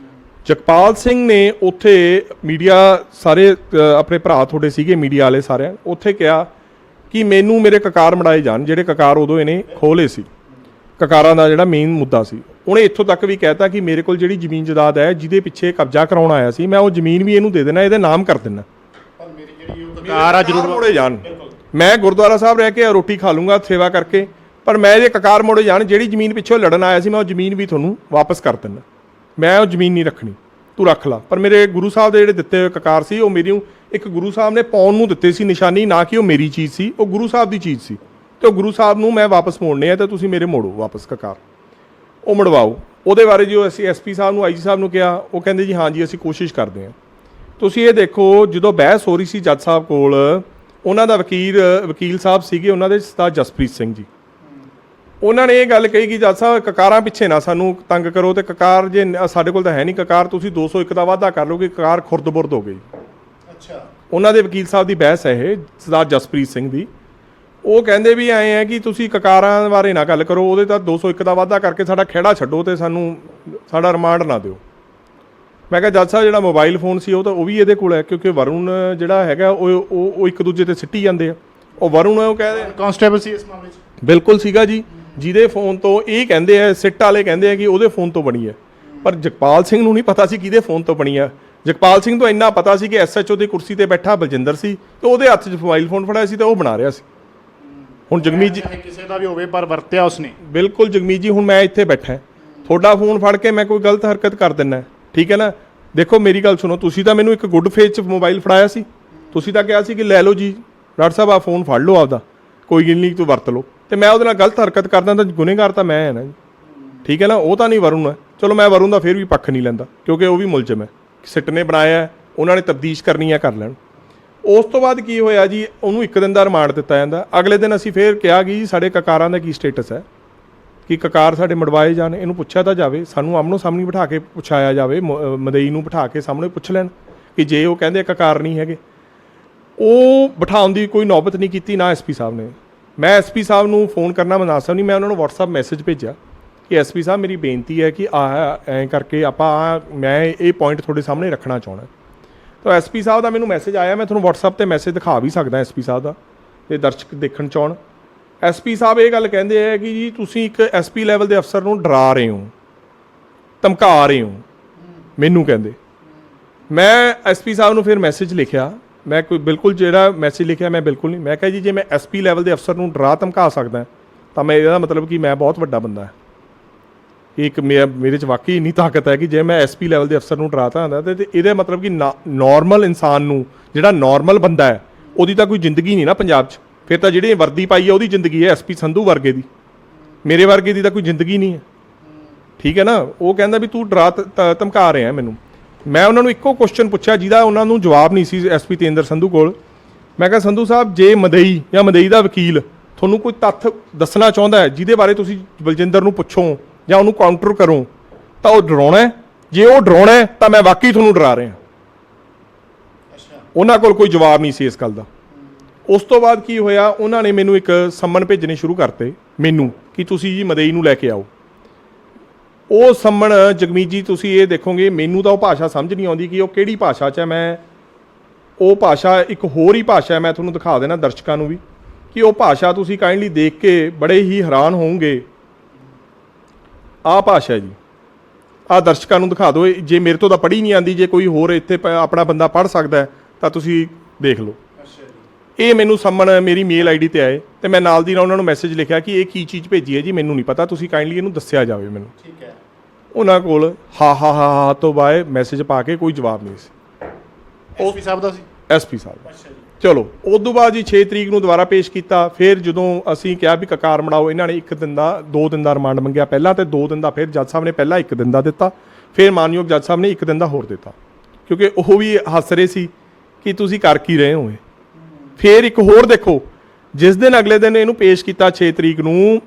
ਜਗਪਾਲ ਸਿੰਘ ਨੇ ਉੱਥੇ ਮੀਡੀਆ ਸਾਰੇ ਆਪਣੇ ਭਰਾ ਤੁਹਾਡੇ ਸੀਗੇ ਮੀਡੀਆ ਵਾਲੇ ਸਾਰਿਆਂ, ਉੱਥੇ ਕਿਹਾ ਕਿ ਮੈਨੂੰ ਮੇਰੇ ਕਕਾਰ ਮੜਾਏ ਜਾਣ, ਜਿਹੜੇ ਕਕਾਰ ਉਦੋਂ ਇਹਨੇ ਖੋਲੇ ਸੀ, ਕਕਾਰਾਂ ਦਾ ਜਿਹੜਾ ਮੇਨ ਮੁੱਦਾ ਸੀ। ਉਹਨੇ ਇੱਥੋਂ ਤੱਕ ਵੀ ਕਹਿਤਾ ਕਿ ਮੇਰੇ ਕੋਲ ਜਿਹੜੀ ਜ਼ਮੀਨ ਜਾਇਦਾਦ ਹੈ ਜਿਹਦੇ ਪਿੱਛੇ ਕਬਜ਼ਾ ਕਰਾਉਣ ਆਇਆ ਸੀ, ਮੈਂ ਉਹ ਜ਼ਮੀਨ ਵੀ ਇਹਨੂੰ ਦੇ ਦੇਣਾ, ਇਹਦੇ ਨਾਮ ਕਰ ਦੇਣਾ, ਪਰ ਮੇਰੀ ਜਿਹੜੀ ਉਹ ਕਕਾਰ ਆ ਜ਼ਰੂਰ ਮੋੜੇ ਜਾਣ। ਮੈਂ ਗੁਰਦੁਆਰਾ ਸਾਹਿਬ ਰਹਿ ਕੇ ਰੋਟੀ ਖਾ ਲੂੰਗਾ ਸੇਵਾ ਕਰਕੇ, ਪਰ ਮੈਂ ਜੇ ਕਕਾਰ ਮੋੜੇ ਜਾਣ, ਜਿਹੜੀ ਜ਼ਮੀਨ ਪਿੱਛੋਂ ਲੜਨ ਆਇਆ ਸੀ, ਮੈਂ ਉਹ ਜ਼ਮੀਨ ਵੀ ਤੁਹਾਨੂੰ ਵਾਪਸ ਕਰ ਦਿੰਦਾ, ਮੈਂ ਉਹ ਜ਼ਮੀਨ ਨਹੀਂ ਰੱਖਣੀ, ਤੂੰ ਰੱਖ ਲਾ। ਪਰ ਮੇਰੇ ਗੁਰੂ ਸਾਹਿਬ ਦੇ ਜਿਹੜੇ ਦਿੱਤੇ ਹੋਏ ਕਕਾਰ ਸੀ, ਉਹ ਮੇਰੀ ਇੱਕ ਗੁਰੂ ਸਾਹਿਬ ਨੇ ਪਾਉਣ ਨੂੰ ਦਿੱਤੇ ਸੀ ਨਿਸ਼ਾਨੀ, ਨਾ ਕਿ ਉਹ ਮੇਰੀ ਚੀਜ਼ ਸੀ, ਉਹ ਗੁਰੂ ਸਾਹਿਬ ਦੀ ਚੀਜ਼ ਸੀ, ਤੇ ਉਹ ਗੁਰੂ ਸਾਹਿਬ ਨੂੰ ਮੈਂ ਵਾਪਸ ਮੋੜਨੇ ਆ, ਤੇ ਤੁਸੀਂ ਮੇਰੇ ਮੋੜੋ ਵਾਪਸ ਕਕਾਰ, ਉਹ ਮੜਵਾਓ। ਉਹਦੇ ਬਾਰੇ ਜੋ ਅਸੀਂ ਐਸਪੀ ਸਾਹਿਬ ਨੂੰ, ਆਈਜੀ ਸਾਹਿਬ ਨੂੰ ਕਿਹਾ, ਉਹ ਕਹਿੰਦੇ ਜੀ ਹਾਂ ਜੀ ਅਸੀਂ ਕੋਸ਼ਿਸ਼ ਕਰਦੇ ਹਾਂ। ਤੁਸੀਂ ਇਹ ਦੇਖੋ, ਜਦੋਂ ਬਹਿਸ ਹੋ ਰਹੀ ਸੀ ਜੱਜ ਸਾਹਿਬ ਕੋਲ, ਉਹਨਾਂ ਦਾ ਵਕੀਲ ਸਾਹਿਬ ਸੀਗੇ ਉਹਨਾਂ ਦੇ ਸਰਦਾਰ ਜਸਪ੍ਰੀਤ ਸਿੰਘ ਜੀ, ਉਹਨਾਂ ਨੇ ਇਹ ਗੱਲ ਕਹੀ ਕਿ ਜੱਜ ਸਾਹਿਬ ਕਕਾਰਾਂ ਪਿੱਛੇ ਨਾ ਸਾਨੂੰ ਤੰਗ ਕਰੋ, ਤੇ ਕਕਾਰ ਜੇ ਸਾਡੇ ਕੋਲ ਤਾਂ ਹੈ ਨਹੀਂ ਕਕਾਰ, ਤੁਸੀਂ 201 ਦਾ ਵਾਅਦਾ ਕਰ ਲਓ ਕਿ ਕਕਾਰ ਖੁਰਦ-ਬੁਰਦ ਹੋ ਗਈ। ਅੱਛਾ, ਉਹਨਾਂ ਦੇ ਵਕੀਲ ਸਾਹਿਬ ਦੀ ਬਹਿਸ ਹੈ ਇਹ, ਸਰਦਾਰ ਜਸਪ੍ਰੀਤ ਸਿੰਘ ਦੀ। ਉਹ ਕਹਿੰਦੇ ਵੀ ਐਂ ਹੈ ਕਿ ਤੁਸੀਂ ਕਕਾਰਾਂ ਬਾਰੇ ਨਾ ਗੱਲ ਕਰੋ, ਉਹਦੇ ਤਾਂ 201 ਦਾ ਵਾਅਦਾ ਕਰਕੇ ਸਾਡਾ ਖਹਿੜਾ ਛੱਡੋ ਤੇ ਸਾਨੂੰ ਸਾਡਾ ਰਿਮਾਂਡ ਨਾ ਦਿਓ। ਮੈਂ ਕਿਹਾ ਜੱਜ ਸਾਹਿਬ ਜਿਹੜਾ ਮੋਬਾਈਲ ਫੋਨ ਸੀ ਉਹ ਵੀ ਇਹਦੇ ਕੋਲ ਹੈ, ਕਿਉਂਕਿ ਵਰੁਣ ਜਿਹੜਾ ਹੈਗਾ ਉਹ ਇੱਕ ਦੂਜੇ ਤੇ ਸਿੱਟੀ ਜਾਂਦੇ ਆ। ਉਹ ਵਰੁਣ ਉਹ ਕਹਿੰਦੇ ਕਾਂਸਟੇਬਲ ਸੀ ਇਸ ਮਾਮਲੇ 'ਚ, ਬਿਲਕੁਲ ਸੀਗਾ ਜੀ, ਜਿਹਦੇ ਫੋਨ ਤੋਂ ਇਹ ਕਹਿੰਦੇ ਆ, ਸਿੱਟ ਵਾਲੇ ਕਹਿੰਦੇ ਆ ਕਿ ਉਹਦੇ ਫੋਨ ਤੋਂ ਬਣੀ ਹੈ, ਪਰ ਜਗਪਾਲ ਸਿੰਘ ਨੂੰ ਨਹੀਂ ਪਤਾ ਸੀ ਕਿਹਦੇ ਫੋਨ ਤੋਂ ਬਣੀ ਆ। ਜਗਪਾਲ ਸਿੰਘ ਤੋਂ ਇੰਨਾ ਪਤਾ ਸੀ ਕਿ ਐਸਐਚਓ ਦੀ ਕੁਰਸੀ ਤੇ ਬੈਠਾ ਬਲਜਿੰਦਰ ਸੀ, ਤੇ ਉਹਦੇ ਹੱਥ 'ਚ ਮੋਬਾਈਲ ਫੋਨ ਫੜਿਆ ਸੀ ਤੇ ਉਹ ਬਣਾ ਰਿਹਾ ਸੀ। ਹੁਣ ਜਗਮੀਤ ਜੀ, ਕਿਸੇ ਦਾ ਵੀ ਹੋਵੇ ਪਰ ਵਰਤਿਆ ਉਸਨੇ। ਬਿਲਕੁਲ ਜਗਮੀਤ ਜੀ, ਹੁਣ ਮੈਂ ਇੱਥੇ ਬੈਠਾ, ਤੁਹਾਡਾ ਫੋਨ ਫੜ ਕੇ ਮੈਂ ਕੋਈ ਗਲਤ ਹਰਕਤ ਕਰ ਦਿੰਦਾ, ਠੀਕ ਹੈ ਨਾ। ਦੇਖੋ ਮੇਰੀ ਗੱਲ ਸੁਣੋ, ਤੁਸੀਂ ਤਾਂ ਮੈਨੂੰ ਇੱਕ ਗੁੱਡ ਫੇਥ 'ਚ ਮੋਬਾਈਲ ਫੜਾਇਆ ਸੀ, ਤੁਸੀਂ ਤਾਂ ਕਿਹਾ ਸੀ ਕਿ ਲੈ ਲਓ ਜੀ ਡਾਕਟਰ ਸਾਹਿਬ ਆ ਫੋਨ ਫੜ ਲਓ ਆਪਦਾ, ਕੋਈ ਗੱਲ ਨਹੀਂ ਤੂੰ ਵਰਤ ਲਓ, ਤੇ ਮੈਂ ਉਹਦੇ ਨਾਲ ਗਲਤ ਹਰਕਤ ਕਰਦਾ ਤਾਂ ਗੁਨੇਗਾਰ ਤਾਂ ਮੈਂ ਹੈ ਨਾ ਜੀ। ਠੀਕ ਹੈ ਨਾ, ਉਹ ਤਾਂ ਨਹੀਂ ਵਰੁਣ ਹੈ। ਚਲੋ ਮੈਂ ਵਰੁਣ ਦਾ ਫਿਰ ਵੀ ਪੱਖ ਨਹੀਂ ਲੈਂਦਾ ਕਿਉਂਕਿ ਉਹ ਵੀ ਮੁਲਜ਼ਮ ਹੈ, ਸਿੱਟ ਨੇ ਬਣਾਇਆ ਹੈ, ਉਹਨਾਂ ਨੇ ਤਬਦੀਸ਼ ਕਰਨੀ ਹੈ, ਕਰ ਲੈਣ। ਉਸ ਤੋਂ ਬਾਅਦ ਕੀ ਹੋਇਆ ਜੀ, ਉਹਨੂੰ 1 ਦਿਨ ਦਾ ਰਿਮਾਂਡ ਦਿੱਤਾ ਜਾਂਦਾ। ਅਗਲੇ ਦਿਨ ਅਸੀਂ ਫਿਰ ਕਿਹਾ ਕਿ ਜੀ ਸਾਡੇ ਕਕਾਰਾਂ ਦਾ ਕੀ ਸਟੇਟਸ ਹੈ, ਕਿ ਕਕਾਰ ਸਾਡੇ ਮੜਵਾਏ ਜਾਣ, ਇਹਨੂੰ ਪੁੱਛਿਆ ਤਾਂ ਜਾਵੇ, ਸਾਨੂੰ ਆਮਨੋ ਸਾਹਮਣੇ ਬਿਠਾ ਕੇ ਪੁੱਛਾਇਆ ਜਾਵੇ, ਮਦਈ ਨੂੰ ਬਿਠਾ ਕੇ ਸਾਹਮਣੇ ਪੁੱਛ ਲੈਣ ਕਿ ਜੇ ਉਹ ਕਹਿੰਦੇ ਕਕਾਰ ਨਹੀਂ ਹੈਗੇ। ਉਹ ਬਿਠਾਉਣ ਦੀ ਕੋਈ ਨੌਬਤ ਨਹੀਂ ਕੀਤੀ ਨਾ ਐਸਪੀ ਸਾਹਿਬ ਨੇ। ਮੈਂ ਐਸਪੀ ਸਾਹਿਬ ਨੂੰ ਫੋਨ ਕਰਨਾ ਮੁਨਾਸਬ ਨਹੀਂ, ਮੈਂ ਉਹਨਾਂ ਨੂੰ WhatsApp ਮੈਸੇਜ ਭੇਜਿਆ ਕਿ ਐਸਪੀ ਸਾਹਿਬ ਮੇਰੀ ਬੇਨਤੀ ਹੈ ਕਿ ਐਂ ਕਰਕੇ ਆਪਾਂ ਮੈਂ ਇਹ ਪੁਆਇੰਟ ਤੁਹਾਡੇ ਸਾਹਮਣੇ ਰੱਖਣਾ ਚਾਹੁੰਦਾ। ਤਾਂ ਐਸਪੀ ਸਾਹਿਬ ਦਾ ਮੈਨੂੰ ਮੈਸੇਜ ਆਇਆ, ਮੈਂ ਤੁਹਾਨੂੰ WhatsApp 'ਤੇ ਮੈਸੇਜ ਦਿਖਾ ਵੀ ਸਕਦਾ ਐਸਪੀ ਸਾਹਿਬ ਦਾ, ਤੇ ਦਰਸ਼ਕ ਦੇਖਣ ਚਾਹੁਣ। ਐਸਪੀ ਸਾਹਿਬ ਇਹ ਗੱਲ ਕਹਿੰਦੇ ਹੈ ਕਿ ਜੀ ਤੁਸੀਂ ਇੱਕ ਐਸਪੀ ਲੈਵਲ ਦੇ ਅਫਸਰ ਨੂੰ ਡਰਾ ਰਹੇ ਹੋ, ਧਮਕਾ ਰਹੇ ਹੋ, ਮੈਨੂੰ ਕਹਿੰਦੇ। ਮੈਂ ਐਸਪੀ ਸਾਹਿਬ ਨੂੰ ਫਿਰ ਮੈਸੇਜ ਲਿਖਿਆ, ਮੈਂ ਕੋਈ ਬਿਲਕੁਲ ਜਿਹੜਾ ਮੈਸੇਜ ਲਿਖਿਆ ਮੈਂ ਬਿਲਕੁਲ ਨਹੀਂ, ਮੈਂ ਕਿਹਾ ਜੀ ਜੇ ਮੈਂ ਐਸਪੀ ਲੈਵਲ ਦੇ ਅਫਸਰ ਨੂੰ ਡਰਾ ਧਮਕਾ ਸਕਦਾ ਤਾਂ ਮੈਂ ਇਹਦਾ ਮਤਲਬ ਕਿ ਮੈਂ ਬਹੁਤ ਵੱਡਾ ਬੰਦਾ ਹੈ। ਇੱਕ ਮੇਰੇ 'ਚ ਵਾਕਈ ਇੰਨੀ ਤਾਕਤ ਹੈ ਕਿ ਜੇ ਮੈਂ ਐਸਪੀ ਲੈਵਲ ਦੇ ਅਫਸਰ ਨੂੰ ਡਰਾਤਾ ਹੁੰਦਾ ਤੇ ਇਹਦਾ ਮਤਲਬ ਕਿ ਨੋਰਮਲ ਇਨਸਾਨ ਨੂੰ, ਜਿਹੜਾ ਨੋਰਮਲ ਬੰਦਾ ਹੈ, ਉਹਦੀ ਤਾਂ ਕੋਈ ਜ਼ਿੰਦਗੀ ਨਹੀਂ ਨਾ ਪੰਜਾਬ 'ਚ। ਫਿਰ ਤਾਂ ਜਿਹੜੀ ਵਰਦੀ ਪਾਈ ਹੈ ਉਹਦੀ ਜ਼ਿੰਦਗੀ ਹੈ, ਐਸਪੀ ਸੰਧੂ ਵਰਗੇ ਦੀ, ਮੇਰੇ ਵਰਗੇ ਦੀ ਤਾਂ ਕੋਈ ਜ਼ਿੰਦਗੀ ਨਹੀਂ ਹੈ। ਠੀਕ ਹੈ ਨਾ। ਉਹ ਕਹਿੰਦਾ ਵੀ ਤੂੰ ਡਰਾ ਧਮਕਾ ਰਿਹਾ ਮੈਨੂੰ। ਮੈਂ ਉਹਨਾਂ ਨੂੰ ਇੱਕੋ ਕੁਐਸਚਨ ਪੁੱਛਿਆ ਜਿਹਦਾ ਉਹਨਾਂ ਨੂੰ ਜਵਾਬ ਨਹੀਂ ਸੀ ਐਸਪੀ ਤੇਂਦਰ ਸੰਧੂ ਕੋਲ। ਮੈਂ ਕਿਹਾ ਸੰਧੂ ਸਾਹਿਬ, ਜੇ ਮਦਈ ਜਾਂ ਮਦਈ ਦਾ ਵਕੀਲ ਤੁਹਾਨੂੰ ਕੋਈ ਤੱਥ ਦੱਸਣਾ ਚਾਹੁੰਦਾ ਹੈ ਜਿਹਦੇ ਬਾਰੇ ਤੁਸੀਂ ਬਲਜਿੰਦਰ ਨੂੰ ਪੁੱਛੋ ਜਾਂ ਉਹਨੂੰ ਕਾਊਂਟਰ ਕਰੋ ਤਾਂ ਉਹ ਡਰਾਉਣਾ ਹੈ। ਜੇ ਉਹ ਡਰਾਉਣਾ ਹੈ ਤਾਂ ਮੈਂ ਵਾਕਈ ਤੁਹਾਨੂੰ ਡਰਾ ਰਿਹਾ। ਉਹਨਾਂ ਕੋਲ ਕੋਈ ਜਵਾਬ ਨਹੀਂ ਸੀ ਇਸ ਗੱਲ ਦਾ। ਉਸ ਤੋਂ ਬਾਅਦ ਕੀ ਹੋਇਆ, ਉਹਨਾਂ ਨੇ ਮੈਨੂੰ ਇੱਕ ਸੰਮਨ ਭੇਜਣੇ ਸ਼ੁਰੂ ਕਰਤੇ ਮੈਨੂੰ ਕਿ ਤੁਸੀਂ ਜੀ ਮਦਈ ਨੂੰ ਲੈ ਕੇ ਆਓ। ਉਹ ਸੰਮਨ ਜਗਮੀਤ ਜੀ ਤੁਸੀਂ ਇਹ ਦੇਖੋਗੇ, ਮੈਨੂੰ ਤਾਂ ਉਹ ਭਾਸ਼ਾ ਸਮਝ ਨਹੀਂ ਆਉਂਦੀ ਕਿ ਉਹ ਕਿਹੜੀ ਭਾਸ਼ਾ 'ਚ ਹੈ। ਮੈਂ ਉਹ ਭਾਸ਼ਾ ਇੱਕ ਹੋਰ ਹੀ ਭਾਸ਼ਾ ਹੈ, ਮੈਂ ਤੁਹਾਨੂੰ ਦਿਖਾ ਦੇਣਾ ਦਰਸ਼ਕਾਂ ਨੂੰ ਵੀ ਕਿ ਉਹ ਭਾਸ਼ਾ ਤੁਸੀਂ ਕਾਈਂਡਲੀ ਦੇਖ ਕੇ ਬੜੇ ਹੀ ਹੈਰਾਨ ਹੋਵੋਗੇ। ਆਹ ਭਾਸ਼ਾ ਜੀ, ਆਹ ਦਰਸ਼ਕਾਂ ਨੂੰ ਦਿਖਾ ਦਿਓ। ਜੇ ਮੇਰੇ ਤੋਂ ਤਾਂ ਪੜ੍ਹੀ ਨਹੀਂ ਆਉਂਦੀ, ਜੇ ਕੋਈ ਹੋਰ ਇੱਥੇ ਆਪਣਾ ਬੰਦਾ ਪੜ੍ਹ ਸਕਦਾ ਤਾਂ ਤੁਸੀਂ ਦੇਖ ਲਓ। ਇਹ ਮੈਨੂੰ ਸੰਮਨ ਮੇਰੀ ਮੇਲ ਆਈਡੀ ਤੇ ਆਏ ਤੇ ਮੈਂ ਨਾਲ ਦੀ ਨਾਲ ਉਹਨਾਂ ਨੂੰ ਮੈਸੇਜ ਲਿਖਿਆ ਕਿ ਇਹ ਕੀ ਚੀਜ਼ ਭੇਜੀ ਹੈ ਜੀ, ਮੈਨੂੰ ਨਹੀਂ ਪਤਾ, ਤੁਸੀਂ ਕਾਈਂਡਲੀ ਇਹਨੂੰ ਦੱਸਿਆ ਜਾਵੇ ਮੈਨੂੰ। ਠੀਕ ਹੈ। ਉਹਨਾਂ ਕੋਲ ਹਾ ਤੋਂ ਬਾਅਦ ਮੈਸੇਜ ਪਾ ਕੇ ਕੋਈ ਜਵਾਬ ਨਹੀਂ ਸੀ। ਐਸਪੀ ਸਾਹਿਬ ਦਾ ਸੀ, ਐਸਪੀ ਸਾਹਿਬ। ਅੱਛਾ ਜੀ। ਚਲੋ ਉਸ ਤੋਂ ਬਾਅਦ ਜੀ 6 ਤਰੀਕ ਨੂੰ ਦੁਬਾਰਾ ਪੇਸ਼ ਕੀਤਾ। ਫਿਰ ਜਦੋਂ ਅਸੀਂ ਕਿਹਾ ਵੀ ਕਕਾਰ ਮੜਾਓ, ਇਹਨਾਂ ਨੇ 1 ਦਿਨ ਦਾ 2 ਦਿਨ ਦਾ ਰਿਮਾਂਡ ਮੰਗਿਆ ਪਹਿਲਾਂ, ਤੇ 2 ਦਿਨ ਦਾ ਫਿਰ ਜੱਜ ਸਾਹਿਬ ਨੇ ਪਹਿਲਾਂ 1 ਦਿਨ ਦਾ ਦਿੱਤਾ, ਫਿਰ ਮਾਨਯੋਗ ਜੱਜ ਸਾਹਿਬ ਨੇ 1 ਦਿਨ ਦਾ ਹੋਰ ਦਿੱਤਾ ਕਿਉਂਕਿ ਉਹ ਵੀ ਹੱਸ ਰਹੇ ਸੀ ਕਿ ਤੁਸੀਂ ਕਰ ਕੀ ਰਹੇ ਹੋ। ਫਿਰ ਇੱਕ ਹੋਰ ਦੇਖੋ, ਜਿਸ ਦਿਨ ਅਗਲੇ ਦਿਨ ਇਹਨੂੰ ਪੇਸ਼ ਕੀਤਾ 6 ਤਰੀਕ ਨੂੰ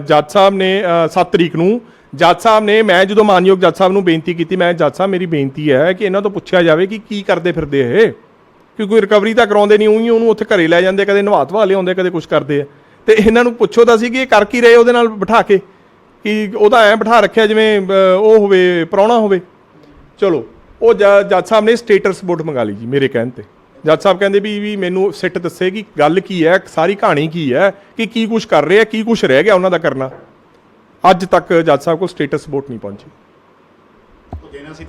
ਜੱਜ ਸਾਹਿਬ ਨੇ 7 ਤਰੀਕ ਨੂੰ ਜੱਜ ਸਾਹਿਬ ਨੇ, ਮੈਂ ਜਦੋਂ ਮਾਨਯੋਗ ਜੱਜ ਸਾਹਿਬ ਨੂੰ ਬੇਨਤੀ ਕੀਤੀ, ਮੈਂ ਜੱਜ ਸਾਹਿਬ ਮੇਰੀ ਬੇਨਤੀ ਹੈ ਕਿ ਇਹਨਾਂ ਤੋਂ ਪੁੱਛਿਆ ਜਾਵੇ ਕਿ ਕੀ ਕਰਦੇ ਫਿਰਦੇ ਇਹ, ਕਿ ਕੋਈ ਰਿਕਵਰੀ ਤਾਂ ਕਰਾਉਂਦੇ ਨਹੀਂ, ਉਹੀ ਉਹਨੂੰ ਉੱਥੇ ਘਰੇ ਲੈ ਜਾਂਦੇ, ਕਦੇ ਨਵਾ ਧਵਾ ਲਿਆਉਂਦੇ, ਕਦੇ ਕੁਛ ਕਰਦੇ ਆ। ਤੇ ਇਹਨਾਂ ਨੂੰ ਪੁੱਛੋ ਤਾਂ ਸੀ ਕਿ ਇਹ ਕਰ ਕੀ ਰਹੇ ਉਹਦੇ ਨਾਲ ਬਿਠਾ ਕੇ, ਕਿ ਉਹਦਾ ਐਂ ਬਿਠਾ ਰੱਖਿਆ ਜਿਵੇਂ ਉਹ ਹੋਵੇ ਪ੍ਰਾਹੁਣਾ ਹੋਵੇ। ਚਲੋ ਉਹ ਜੱਜ ਸਾਹਿਬ ਨੇ ਸਟੇਟਸ ਰਿਪੋਰਟ ਮੰਗਾ ਲਈ ਜੀ ਮੇਰੇ ਕਹਿਣ 'ਤੇ। ਜੱਜ ਸਾਹਿਬ ਕਹਿੰਦੇ ਵੀ ਮੈਨੂੰ ਸਿੱਟ ਦੱਸੇ ਕਿ ਗੱਲ ਕੀ ਹੈ, ਸਾਰੀ ਕਹਾਣੀ ਕੀ ਹੈ, ਕਿ ਕੀ ਕੁਛ ਕਰ ਰਹੇ ਆ, ਕੀ ਕੁਛ ਰਹਿ ਗਿਆ ਉਹਨਾਂ ਦਾ ਕਰਨਾ। ਅੱਜ ਤੱਕ ਜੱਜ ਸਾਹਿਬ ਕੋਲ ਸਟੇਟਸ ਰਿਪੋਰਟ ਨਹੀਂ ਪਹੁੰਚੀ। ਉਹ ਦੇਣਾ ਸੀ